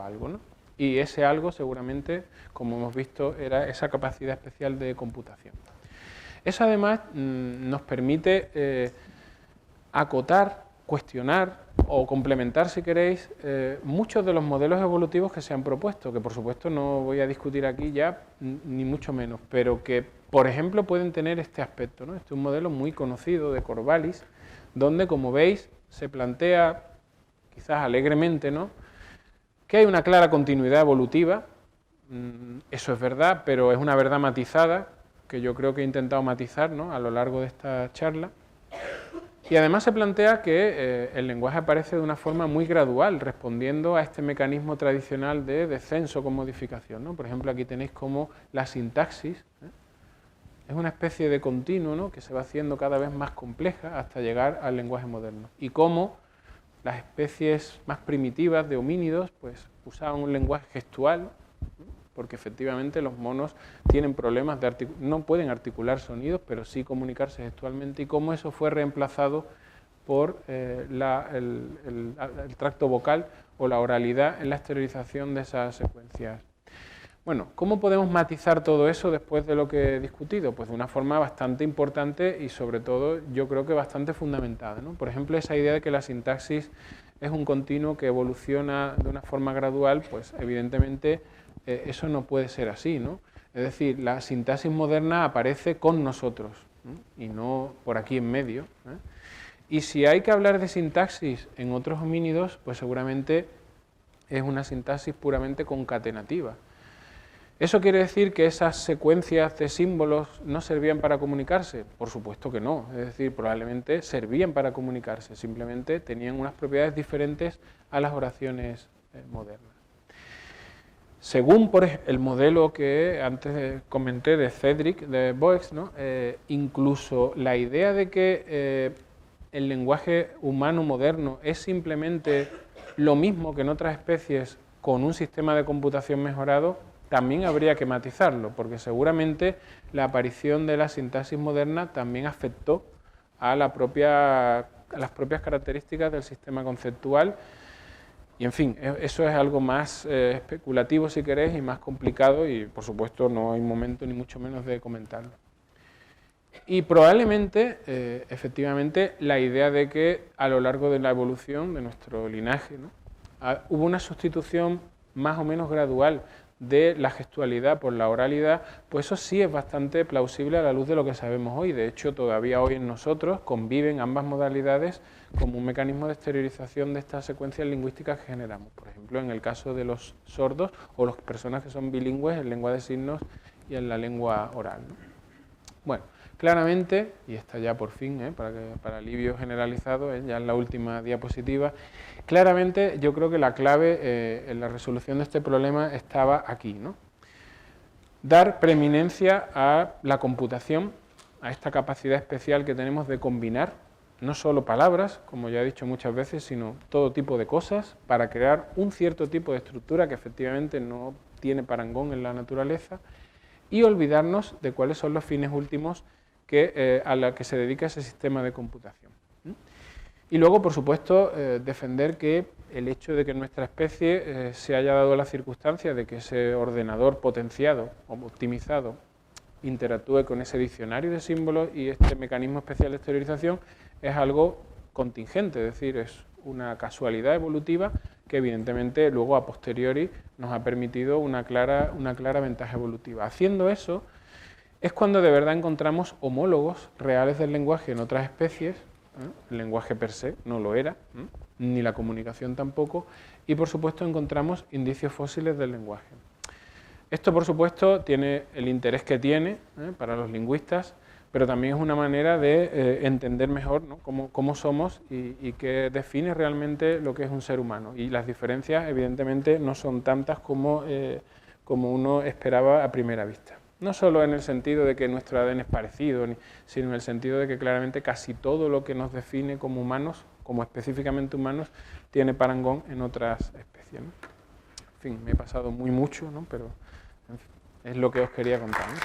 algo, ¿no? Y ese algo seguramente, como hemos visto, era esa capacidad especial de computación. Eso además nos permite acotar, cuestionar o complementar, si queréis, muchos de los modelos evolutivos que se han propuesto, que por supuesto no voy a discutir aquí ya, ni mucho menos, pero que, por ejemplo, pueden tener este aspecto, ¿no? Este es un modelo muy conocido de Corvallis, donde, como veis, se plantea, quizás alegremente, ¿no?, que hay una clara continuidad evolutiva. Eso es verdad, pero es una verdad matizada, que yo creo que he intentado matizar, ¿no?, a lo largo de esta charla. Y además se plantea que el lenguaje aparece de una forma muy gradual, respondiendo a este mecanismo tradicional de descenso con modificación, ¿no? Por ejemplo, aquí tenéis como la sintaxis es una especie de continuo, ¿no?, que se va haciendo cada vez más compleja hasta llegar al lenguaje moderno. Y cómo las especies más primitivas de homínidos pues usaban un lenguaje gestual, porque efectivamente los monos tienen problemas no pueden articular sonidos, pero sí comunicarse gestualmente, y cómo eso fue reemplazado por el tracto vocal o la oralidad en la exteriorización de esas secuencias. Bueno, ¿cómo podemos matizar todo eso después de lo que he discutido? Pues de una forma bastante importante y sobre todo yo creo que bastante fundamentada, ¿no? Por ejemplo, esa idea de que la sintaxis es un continuo que evoluciona de una forma gradual, pues evidentemente eso no puede ser así, ¿no? Es decir, la sintaxis moderna aparece con nosotros, ¿no?, y no por aquí en medio, ¿eh? Y si hay que hablar de sintaxis en otros homínidos, pues seguramente es una sintaxis puramente concatenativa. ¿Eso quiere decir que esas secuencias de símbolos no servían para comunicarse? Por supuesto que no, es decir, probablemente servían para comunicarse, simplemente tenían unas propiedades diferentes a las oraciones modernas. Según el modelo que antes comenté de Cedric, de Boex, ¿no? Incluso la idea de que el lenguaje humano moderno es simplemente lo mismo que en otras especies con un sistema de computación mejorado, también habría que matizarlo, porque seguramente la aparición de la sintaxis moderna también afectó a las propias características del sistema conceptual. Y en fin, eso es algo más especulativo, si queréis, y más complicado, y por supuesto no hay momento ni mucho menos de comentarlo. Y probablemente, efectivamente, la idea de que a lo largo de la evolución de nuestro linaje, ¿no? Hubo una sustitución más o menos gradual de la gestualidad por la oralidad, pues eso sí es bastante plausible a la luz de lo que sabemos hoy. De hecho, todavía hoy en nosotros conviven ambas modalidades como un mecanismo de exteriorización de estas secuencias lingüísticas que generamos. Por ejemplo, en el caso de los sordos o las personas que son bilingües en lengua de signos y en la lengua oral, ¿no? Bueno, claramente, y está ya por fin, para alivio generalizado, ya en la última diapositiva, claramente yo creo que la clave en la resolución de este problema estaba aquí, ¿no? Dar preeminencia a la computación, a esta capacidad especial que tenemos de combinar no solo palabras, como ya he dicho muchas veces, sino todo tipo de cosas para crear un cierto tipo de estructura que efectivamente no tiene parangón en la naturaleza, y olvidarnos de cuáles son los fines últimos a la que se dedica ese sistema de computación. Y luego, por supuesto, defender que el hecho de que en nuestra especie se haya dado la circunstancia de que ese ordenador potenciado o optimizado interactúe con ese diccionario de símbolos y este mecanismo especial de exteriorización es algo contingente, es decir, es una casualidad evolutiva que evidentemente luego a posteriori nos ha permitido una clara ventaja evolutiva. Haciendo eso es cuando de verdad encontramos homólogos reales del lenguaje en otras especies. El lenguaje per se no lo era, ni la comunicación tampoco, y por supuesto encontramos indicios fósiles del lenguaje. Esto por supuesto tiene el interés que tiene para los lingüistas, pero también es una manera de entender mejor, ¿no? cómo somos y qué define realmente lo que es un ser humano. Y las diferencias evidentemente no son tantas como uno esperaba a primera vista. No solo en el sentido de que nuestro ADN es parecido, sino en el sentido de que claramente casi todo lo que nos define como humanos, como específicamente humanos, tiene parangón en otras especies, ¿no? En fin, me he pasado mucho, ¿no? Pero en fin, es lo que os quería contar, ¿no?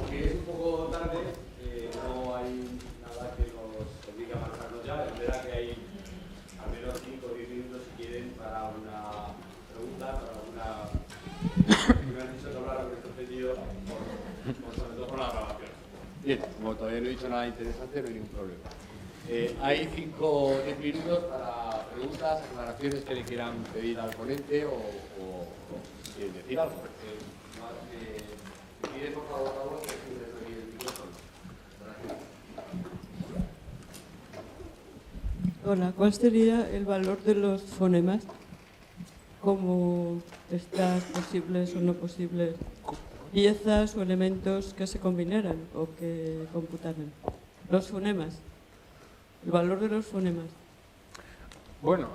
Aunque es un poco tarde, no hay nada que nos obligue a marcarnos ya. Es verdad que hay al menos 5 o 10 minutos si quieren para una pregunta, para alguna... Me han dicho que hablar con este objetivo, sobre todo por la grabación. Bien, como todavía no he dicho nada interesante, no hay ningún problema. Hay 5 o 10 minutos para preguntas, aclaraciones que le quieran pedir al ponente o si quieren decir algo. Si quieren, por favor, Raúl, que les doy el micrófono. Hola, ¿cuál sería el valor de los fonemas? ¿Cómo están posibles o no posibles piezas o elementos que se combinaran o que computaran? Los fonemas. El valor de los fonemas. Bueno,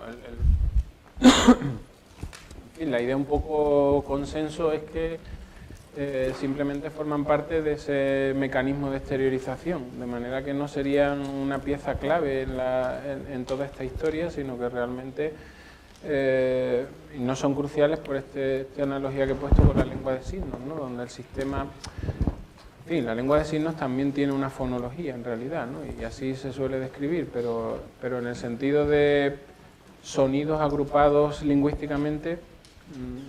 la idea un poco consenso es que simplemente forman parte de ese mecanismo de exteriorización, de manera que no serían una pieza clave en toda esta historia, sino que realmente no son cruciales por esta analogía que he puesto con la lengua de signos, ¿no? Donde el sistema... En fin, la lengua de signos también tiene una fonología en realidad, ¿no? Y así se suele describir, pero en el sentido de sonidos agrupados lingüísticamente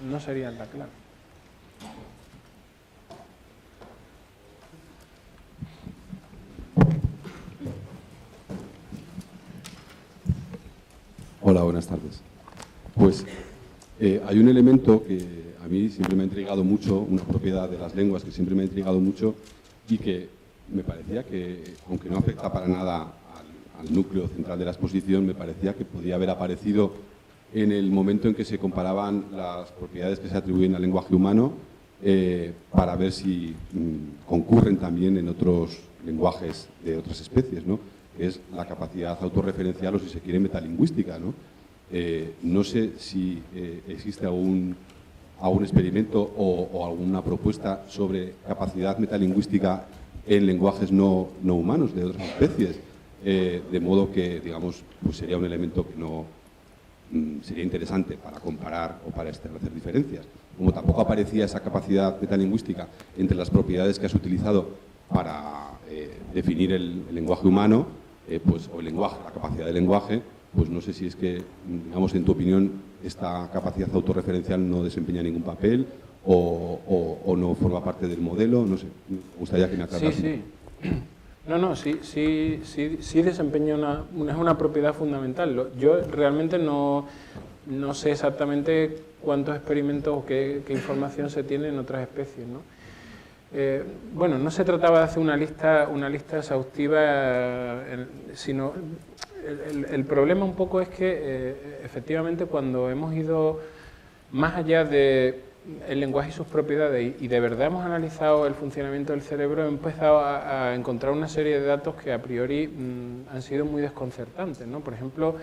no serían la clave. Hola, buenas tardes. Pues Hay un elemento que a mí siempre me ha intrigado mucho, una propiedad de las lenguas que siempre me ha intrigado mucho y que me parecía que, aunque no afecta para nada al núcleo central de la exposición, me parecía que podía haber aparecido en el momento en que se comparaban las propiedades que se atribuyen al lenguaje humano para ver si concurren también en otros lenguajes de otras especies, ¿no? Que es la capacidad autorreferencial o, si se quiere, metalingüística, ¿no? No sé si existe algún experimento o alguna propuesta sobre capacidad metalingüística en lenguajes no humanos de otras especies, de modo que, digamos, pues sería un elemento que no sería interesante para comparar o para establecer diferencias. Como tampoco aparecía esa capacidad metalingüística entre las propiedades que has utilizado para definir el lenguaje humano, pues, o el lenguaje, la capacidad del lenguaje, pues no sé si es que, digamos, en tu opinión, esta capacidad autorreferencial no desempeña ningún papel o no forma parte del modelo. No sé, me gustaría que me aclararas. Sí. Sí desempeña una propiedad fundamental. Yo realmente no sé exactamente cuántos experimentos o qué información se tiene en otras especies, ¿no? Bueno, no se trataba de hacer una lista exhaustiva, sino el problema un poco es que efectivamente cuando hemos ido más allá de el lenguaje y sus propiedades y de verdad hemos analizado el funcionamiento del cerebro, hemos empezado a encontrar una serie de datos que a priori han sido muy desconcertantes, ¿no? Por ejemplo,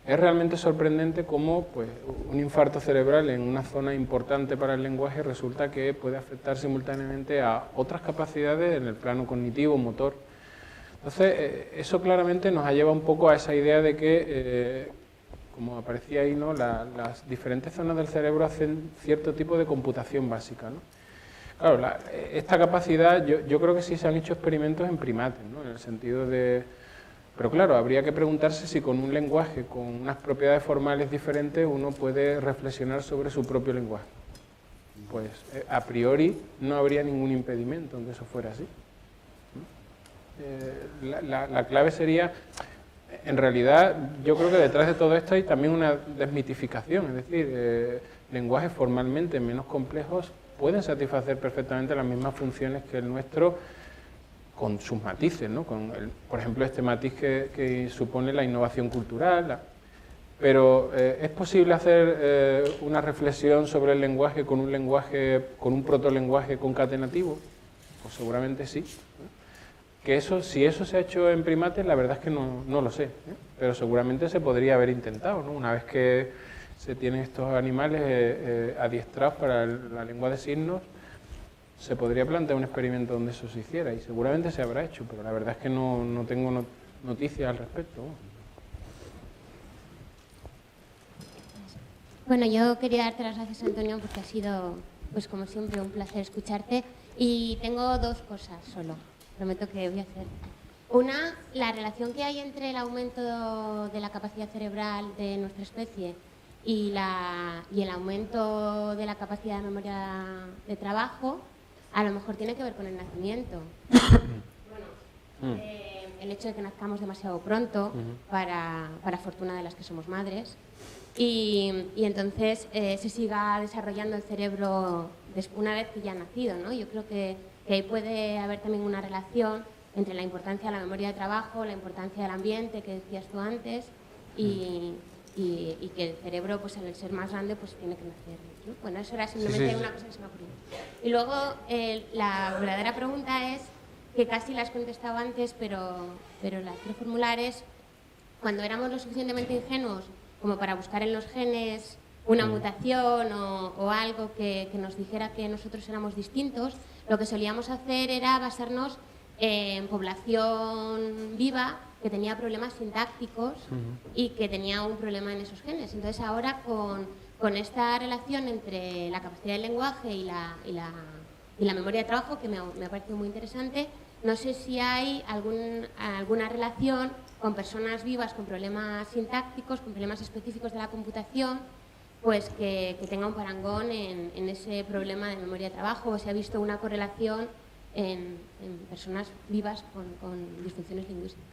es realmente sorprendente cómo, pues, un infarto cerebral en una zona importante para el lenguaje resulta que puede afectar simultáneamente a otras capacidades en el plano cognitivo, motor. Entonces, eso claramente nos ha llevado un poco a esa idea de que, como aparecía ahí, ¿no?, las diferentes zonas del cerebro hacen cierto tipo de computación básica, ¿no? Claro, esta capacidad, yo creo que sí se han hecho experimentos en primates, ¿no?, en el sentido de... Pero claro, habría que preguntarse si con un lenguaje con unas propiedades formales diferentes uno puede reflexionar sobre su propio lenguaje. Pues a priori no habría ningún impedimento en que eso fuera así. La clave sería, en realidad, yo creo que detrás de todo esto hay también una desmitificación, es decir, lenguajes formalmente menos complejos pueden satisfacer perfectamente las mismas funciones que el nuestro, con sus matices, ¿no? Por ejemplo, este matiz que supone la innovación cultural. Pero ¿es posible hacer una reflexión sobre el lenguaje con un protolenguaje concatenativo? Pues seguramente sí. Que si eso se ha hecho en primates, la verdad es que no lo sé, pero seguramente se podría haber intentado, ¿no? Una vez que se tienen estos animales adiestrados para la lengua de signos, se podría plantear un experimento donde eso se hiciera y seguramente se habrá hecho, pero la verdad es que no tengo noticias al respecto. Bueno, yo quería darte las gracias, Antonio, porque ha sido, pues como siempre, un placer escucharte. Y tengo dos cosas solo, prometo que voy a hacer. Una, la relación que hay entre el aumento de la capacidad cerebral de nuestra especie y el aumento de la capacidad de memoria de trabajo, a lo mejor tiene que ver con el nacimiento. Bueno, el hecho de que nazcamos demasiado pronto, para fortuna de las que somos madres, y entonces se siga desarrollando el cerebro una vez que ya ha nacido, ¿no? Yo creo que ahí puede haber también una relación entre la importancia de la memoria de trabajo, la importancia del ambiente, que decías tú antes, y que el cerebro, pues al ser más grande, pues tiene que nacer, ¿no? Bueno, eso era simplemente una cosa que se me ocurrió. Y luego la verdadera pregunta es, que casi la has contestado antes, pero la quiero formular, es: cuando éramos lo suficientemente ingenuos como para buscar en los genes una mutación o algo que nos dijera que nosotros éramos distintos, lo que solíamos hacer era basarnos en población viva que tenía problemas sintácticos y que tenía un problema en esos genes. Entonces ahora con esta relación entre la capacidad del lenguaje y la memoria de trabajo, que me ha parecido muy interesante, no sé si hay alguna relación con personas vivas con problemas sintácticos, con problemas específicos de la computación, pues que tenga un parangón en ese problema de memoria de trabajo, o se ha visto una correlación en personas vivas con disfunciones lingüísticas.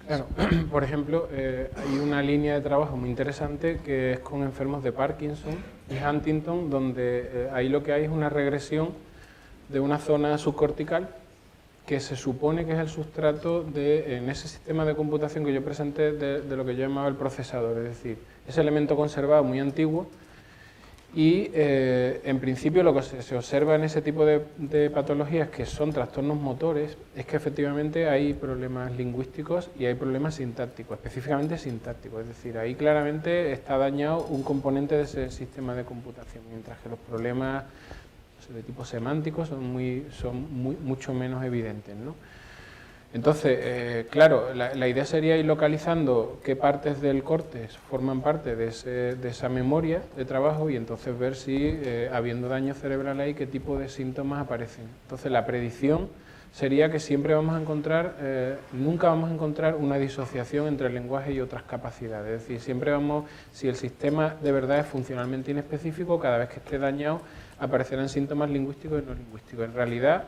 Claro, por ejemplo, hay una línea de trabajo muy interesante que es con enfermos de Parkinson y Huntington, donde ahí lo que hay es una regresión de una zona subcortical que se supone que es el sustrato en ese sistema de computación que yo presenté de lo que yo llamaba el procesador, es decir, ese elemento conservado muy antiguo. Y en principio lo que se observa en ese tipo de patologías que son trastornos motores es que efectivamente hay problemas lingüísticos y hay problemas sintácticos, específicamente sintácticos, es decir, ahí claramente está dañado un componente de ese sistema de computación, mientras que los problemas de tipo semántico son mucho menos evidentes, ¿no? Entonces, claro, la idea sería ir localizando qué partes del córtex forman parte de esa memoria de trabajo y entonces ver si, habiendo daño cerebral ahí, qué tipo de síntomas aparecen. Entonces, la predicción sería que siempre vamos a encontrar, nunca vamos a encontrar una disociación entre el lenguaje y otras capacidades. Es decir, siempre si el sistema de verdad es funcionalmente inespecífico, cada vez que esté dañado aparecerán síntomas lingüísticos y no lingüísticos. En realidad,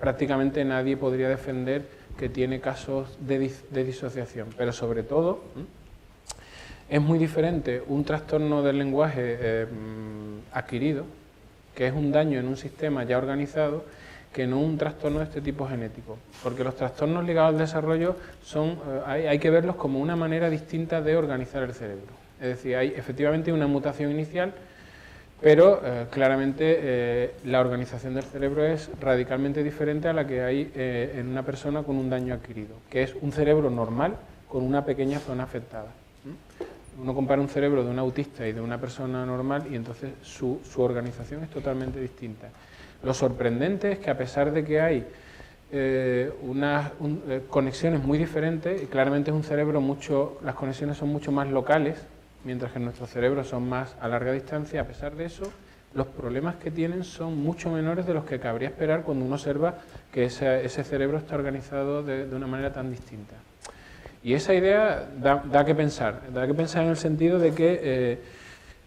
prácticamente nadie podría defender que tiene casos de disociación, pero sobre todo es muy diferente un trastorno del lenguaje adquirido, que es un daño en un sistema ya organizado, que no un trastorno de este tipo genético, porque los trastornos ligados al desarrollo hay que verlos como una manera distinta de organizar el cerebro. Es decir, hay efectivamente una mutación inicial, pero claramente la organización del cerebro es radicalmente diferente a la que hay en una persona con un daño adquirido, que es un cerebro normal con una pequeña zona afectada. Uno compara un cerebro de un autista y de una persona normal y entonces su organización es totalmente distinta. Lo sorprendente es que a pesar de que hay unas conexiones muy diferentes, y claramente es un cerebro las conexiones son mucho más locales, mientras que nuestros cerebros son más a larga distancia, a pesar de eso, los problemas que tienen son mucho menores de los que cabría esperar cuando uno observa que ese cerebro está organizado de una manera tan distinta. Y esa idea da que pensar en el sentido de que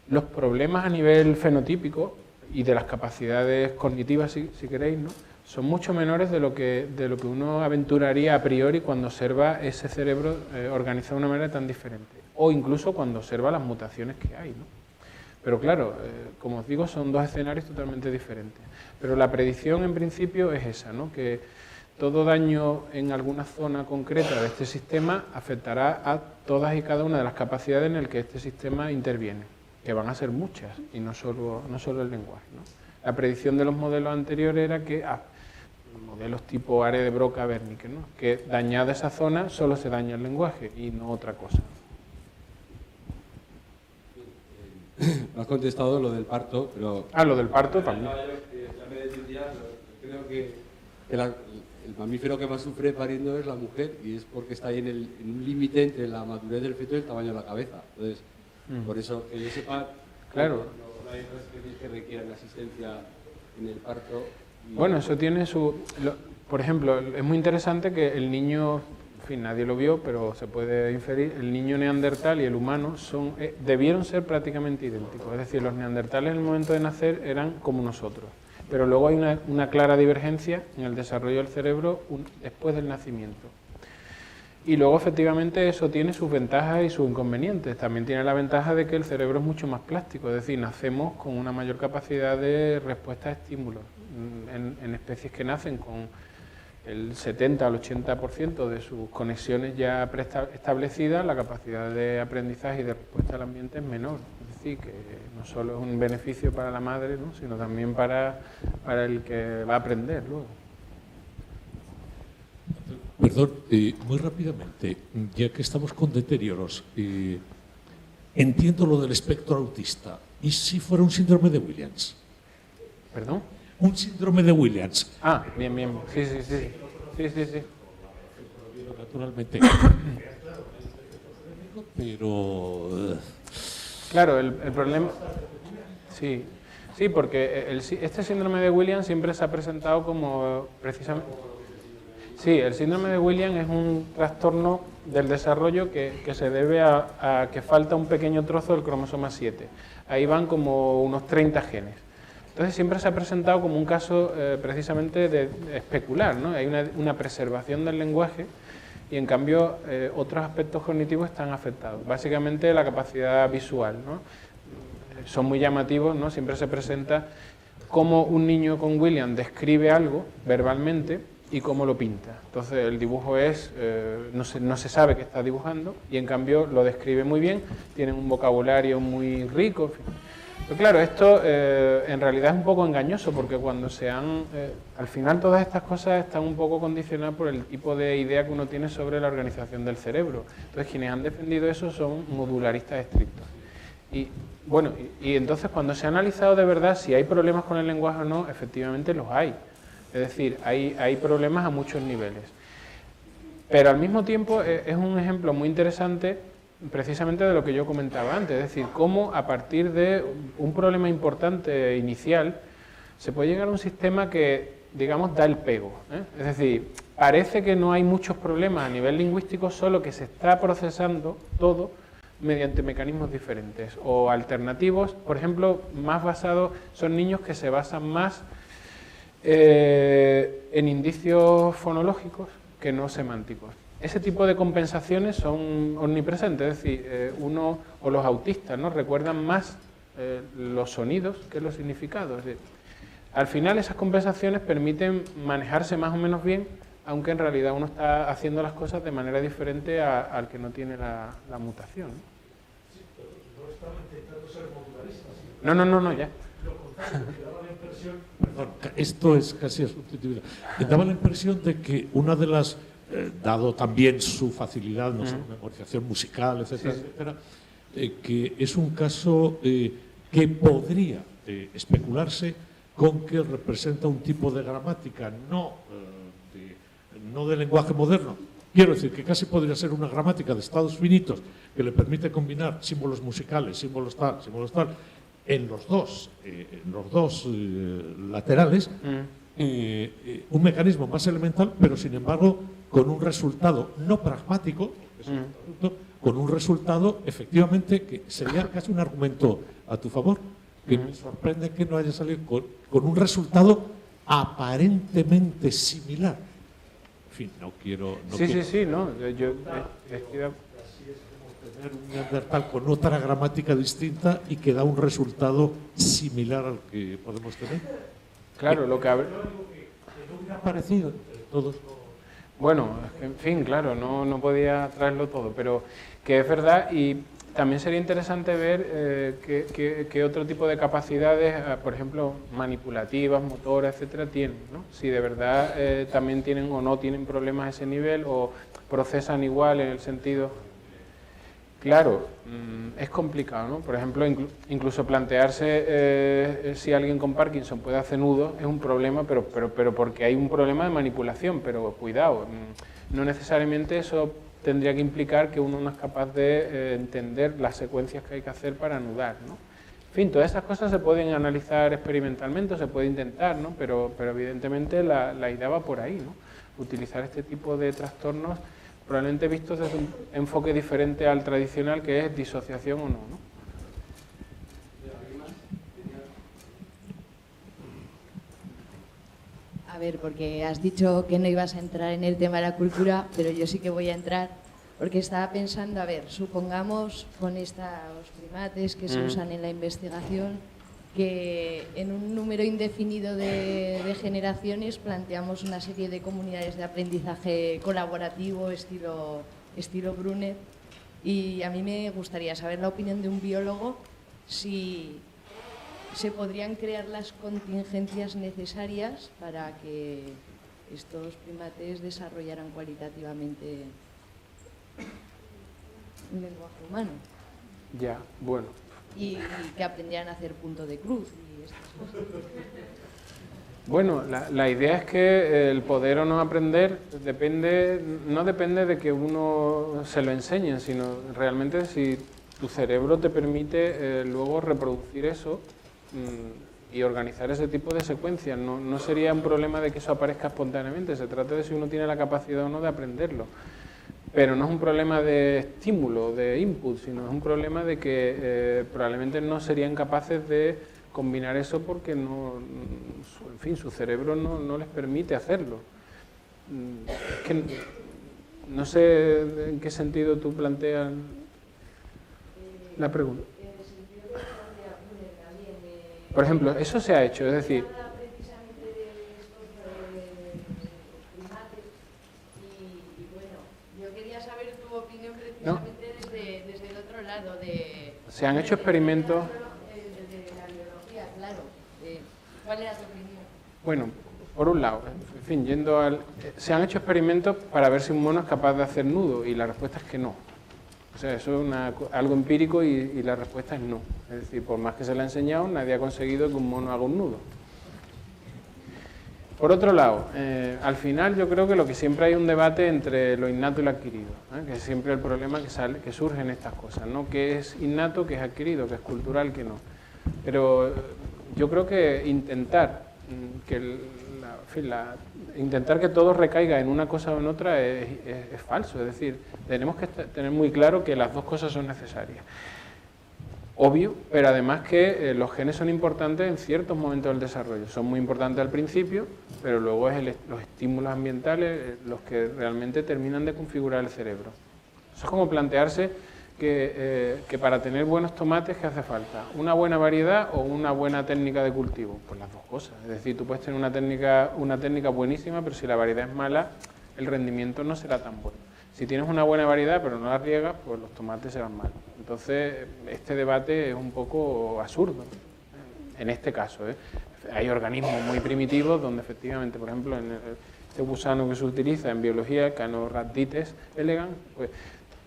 los problemas a nivel fenotípico y de las capacidades cognitivas, si queréis, ¿no?, son mucho menores de lo que uno aventuraría a priori cuando observa ese cerebro organizado de una manera tan diferente, o incluso cuando observa las mutaciones que hay, ¿no? Pero claro, como os digo, son dos escenarios totalmente diferentes. Pero la predicción en principio es esa, ¿no?, que todo daño en alguna zona concreta de este sistema afectará a todas y cada una de las capacidades en las que este sistema interviene, que van a ser muchas, y no solo el lenguaje, ¿no? La predicción de los modelos anteriores era que, modelos tipo área de Broca-Wernicke, ¿no?, que dañada esa zona solo se daña el lenguaje y no otra cosa. No has contestado lo del parto, pero... lo del parto también. Creo que el mamífero que más sufre pariendo es la mujer y es porque está ahí en un límite entre la madurez del feto y el tamaño de la cabeza. Entonces, por eso que yo sepa, claro, no hay otras especies que requieran asistencia en el parto. Bueno, eso tiene por ejemplo, es muy interesante que el niño, en fin, nadie lo vio, pero se puede inferir, el niño neandertal y el humano debieron ser prácticamente idénticos. Es decir, los neandertales en el momento de nacer eran como nosotros. Pero luego hay una clara divergencia en el desarrollo del cerebro después del nacimiento. Y luego, efectivamente, eso tiene sus ventajas y sus inconvenientes. También tiene la ventaja de que el cerebro es mucho más plástico, es decir, nacemos con una mayor capacidad de respuesta a estímulos. En especies que nacen con el 70 al 80% de sus conexiones ya preestablecidas, la capacidad de aprendizaje y de respuesta al ambiente es menor. Es decir, que no solo es un beneficio para la madre, ¿no?, sino también para el que va a aprender luego. Perdón, muy rápidamente, ya que estamos con deterioros, entiendo lo del espectro autista. ¿Y si fuera un síndrome de Williams? ¿Perdón? Un síndrome de Williams. Bien. Sí. Naturalmente. Pero... Claro, el problema... Sí, porque este síndrome de Williams siempre se ha presentado como precisamente... Sí, el síndrome de Williams es un trastorno del desarrollo que se debe a que falta un pequeño trozo del cromosoma 7. Ahí van como unos 30 genes. Entonces siempre se ha presentado como un caso precisamente de especular, ¿no? Hay una preservación del lenguaje y en cambio otros aspectos cognitivos están afectados. Básicamente la capacidad visual, ¿no? Son muy llamativos, ¿no? Siempre se presenta cómo un niño con William describe algo verbalmente y cómo lo pinta. Entonces el dibujo es, no se sabe qué está dibujando y en cambio lo describe muy bien, tienen un vocabulario muy rico, en fin. Pero claro, esto en realidad es un poco engañoso porque cuando al final todas estas cosas están un poco condicionadas por el tipo de idea que uno tiene sobre la organización del cerebro. Entonces quienes han defendido eso son modularistas estrictos. Y bueno, y entonces cuando se ha analizado de verdad si hay problemas con el lenguaje o no, efectivamente los hay. Es decir, hay problemas a muchos niveles. Pero al mismo tiempo es un ejemplo muy interesante precisamente de lo que yo comentaba antes, es decir, cómo a partir de un problema importante inicial se puede llegar a un sistema que, digamos, da el pego, ¿eh? Es decir, parece que no hay muchos problemas a nivel lingüístico, solo que se está procesando todo mediante mecanismos diferentes o alternativos. Por ejemplo, más basados son niños que se basan más en indicios fonológicos que no semánticos. Ese tipo de compensaciones son omnipresentes, es decir, uno o los autistas, ¿no? Recuerdan más los sonidos que los significados. Es decir, al final esas compensaciones permiten manejarse más o menos bien, aunque en realidad uno está haciendo las cosas de manera diferente al que no tiene la mutación. Sí, pero no estaba intentando ser modularista. No, ya. Lo contrario, me daba la impresión, perdón, esto es casi a sustituibilidad, me daba la impresión de que una de las, dado también su facilidad, no sé, memorización musical, etcétera, Sí. etcétera, que es un caso que podría especularse con que representa un tipo de gramática, no de lenguaje moderno. Quiero decir que casi podría ser una gramática de estados finitos que le permite combinar símbolos musicales, símbolos tal, en los dos laterales, un mecanismo más elemental, pero sin embargo con un resultado no pragmático, con un resultado efectivamente que sería casi un argumento a tu favor, que me sorprende que no haya salido con un resultado aparentemente similar. En fin, no quiero... Sí, no, yo tener un neandertal con otra gramática distinta y que da un resultado similar al que podemos tener. Claro, lo que no hubiera parecido entre todos. Bueno, en fin, claro, no podía traerlo todo, pero que es verdad y también sería interesante ver qué otro tipo de capacidades, por ejemplo, manipulativas, motoras, etcétera, tienen, ¿no? Si de verdad también tienen o no tienen problemas a ese nivel o procesan igual en el sentido... Claro, es complicado, ¿no? Por ejemplo, incluso plantearse si alguien con Parkinson puede hacer nudos es un problema, pero porque hay un problema de manipulación, pero cuidado, no necesariamente eso tendría que implicar que uno no es capaz de entender las secuencias que hay que hacer para anudar, ¿no? En fin, todas esas cosas se pueden analizar experimentalmente, o se puede intentar, ¿no? Pero evidentemente la idea va por ahí, ¿no? Utilizar este tipo de trastornos probablemente vistos desde un enfoque diferente al tradicional, que es disociación o no, ¿no? A ver, porque has dicho que no ibas a entrar en el tema de la cultura, pero yo sí que voy a entrar, porque estaba pensando, a ver, supongamos con estos primates que se usan en la investigación, que en un número indefinido de generaciones planteamos una serie de comunidades de aprendizaje colaborativo estilo Brunner, y a mí me gustaría saber la opinión de un biólogo si se podrían crear las contingencias necesarias para que estos primates desarrollaran cualitativamente un lenguaje humano. Ya, bueno. Y que aprendieran a hacer punto de cruz y estas cosas. Bueno, la idea es que el poder o no aprender no depende de que uno se lo enseñe, sino realmente si tu cerebro te permite luego reproducir eso y organizar ese tipo de secuencias. No sería un problema de que eso aparezca espontáneamente, se trata de si uno tiene la capacidad o no de aprenderlo. Pero no es un problema de estímulo, de input, sino es un problema de que probablemente no serían capaces de combinar eso porque en fin, su cerebro no les permite hacerlo. Es que No sé en qué sentido tú planteas la pregunta. Por ejemplo, eso se ha hecho, es decir... Desde el otro lado de... Se han hecho experimentos... De la biología, claro. ¿Cuál era tu opinión? Bueno, por un lado, en fin, se han hecho experimentos para ver si un mono es capaz de hacer nudo y la respuesta es que no. O sea, eso es algo empírico y la respuesta es no. Es decir, por más que se le ha enseñado, nadie ha conseguido que un mono haga un nudo. Por otro lado, al final yo creo que lo que siempre hay un debate entre lo innato y lo adquirido, que es siempre el problema que surge en estas cosas, ¿no? ¿Qué es innato, qué es adquirido, qué es cultural, qué no? Pero yo creo que intentar que todo recaiga en una cosa o en otra es falso. Es decir, tenemos que tener muy claro que las dos cosas son necesarias. Obvio, pero además que los genes son importantes en ciertos momentos del desarrollo. Son muy importantes al principio, pero luego es los estímulos ambientales los que realmente terminan de configurar el cerebro. Eso es como plantearse que para tener buenos tomates, ¿qué hace falta? ¿Una buena variedad o una buena técnica de cultivo? Pues las dos cosas. Es decir, tú puedes tener una técnica buenísima, pero si la variedad es mala, el rendimiento no será tan bueno. Si tienes una buena variedad pero no la riegas, pues los tomates serán malos. Entonces, este debate es un poco absurdo, en este caso. Hay organismos muy primitivos donde efectivamente, por ejemplo, en este gusano que se utiliza en biología, Canorhabdites elegans, pues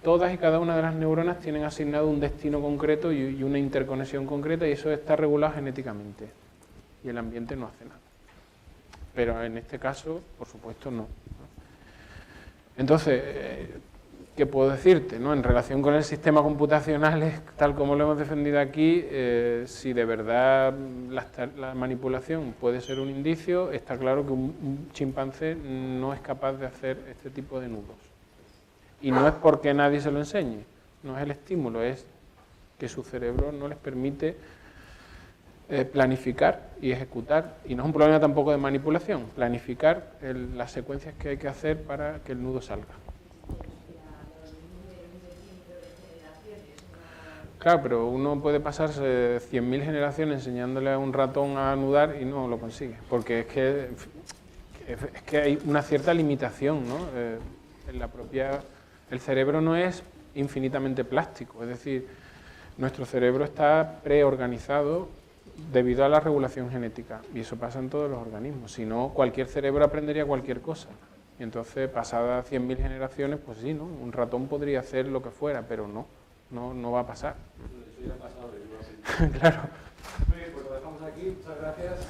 todas y cada una de las neuronas tienen asignado un destino concreto y una interconexión concreta, y eso está regulado genéticamente. Y el ambiente no hace nada. Pero en este caso, por supuesto, no. Entonces, ¿qué puedo decirte? ¿No? En relación con el sistema computacional, tal como lo hemos defendido aquí, si de verdad la manipulación puede ser un indicio, está claro que un chimpancé no es capaz de hacer este tipo de nudos. Y no es porque nadie se lo enseñe, no es el estímulo, es que su cerebro no les permite planificar y ejecutar, y no es un problema tampoco de manipulación, planificar las secuencias que hay que hacer para que el nudo salga. Claro, pero uno puede pasarse 100.000 generaciones enseñándole a un ratón a anudar y no lo consigue, porque es que hay una cierta limitación, ¿no? El cerebro no es infinitamente plástico, es decir, nuestro cerebro está preorganizado debido a la regulación genética, y eso pasa en todos los organismos. Si no, cualquier cerebro aprendería cualquier cosa. Y entonces, pasadas 100.000 generaciones, pues sí, ¿no? Un ratón podría hacer lo que fuera, pero no va a pasar. Claro. Muy bien, pues lo dejamos aquí. Muchas gracias.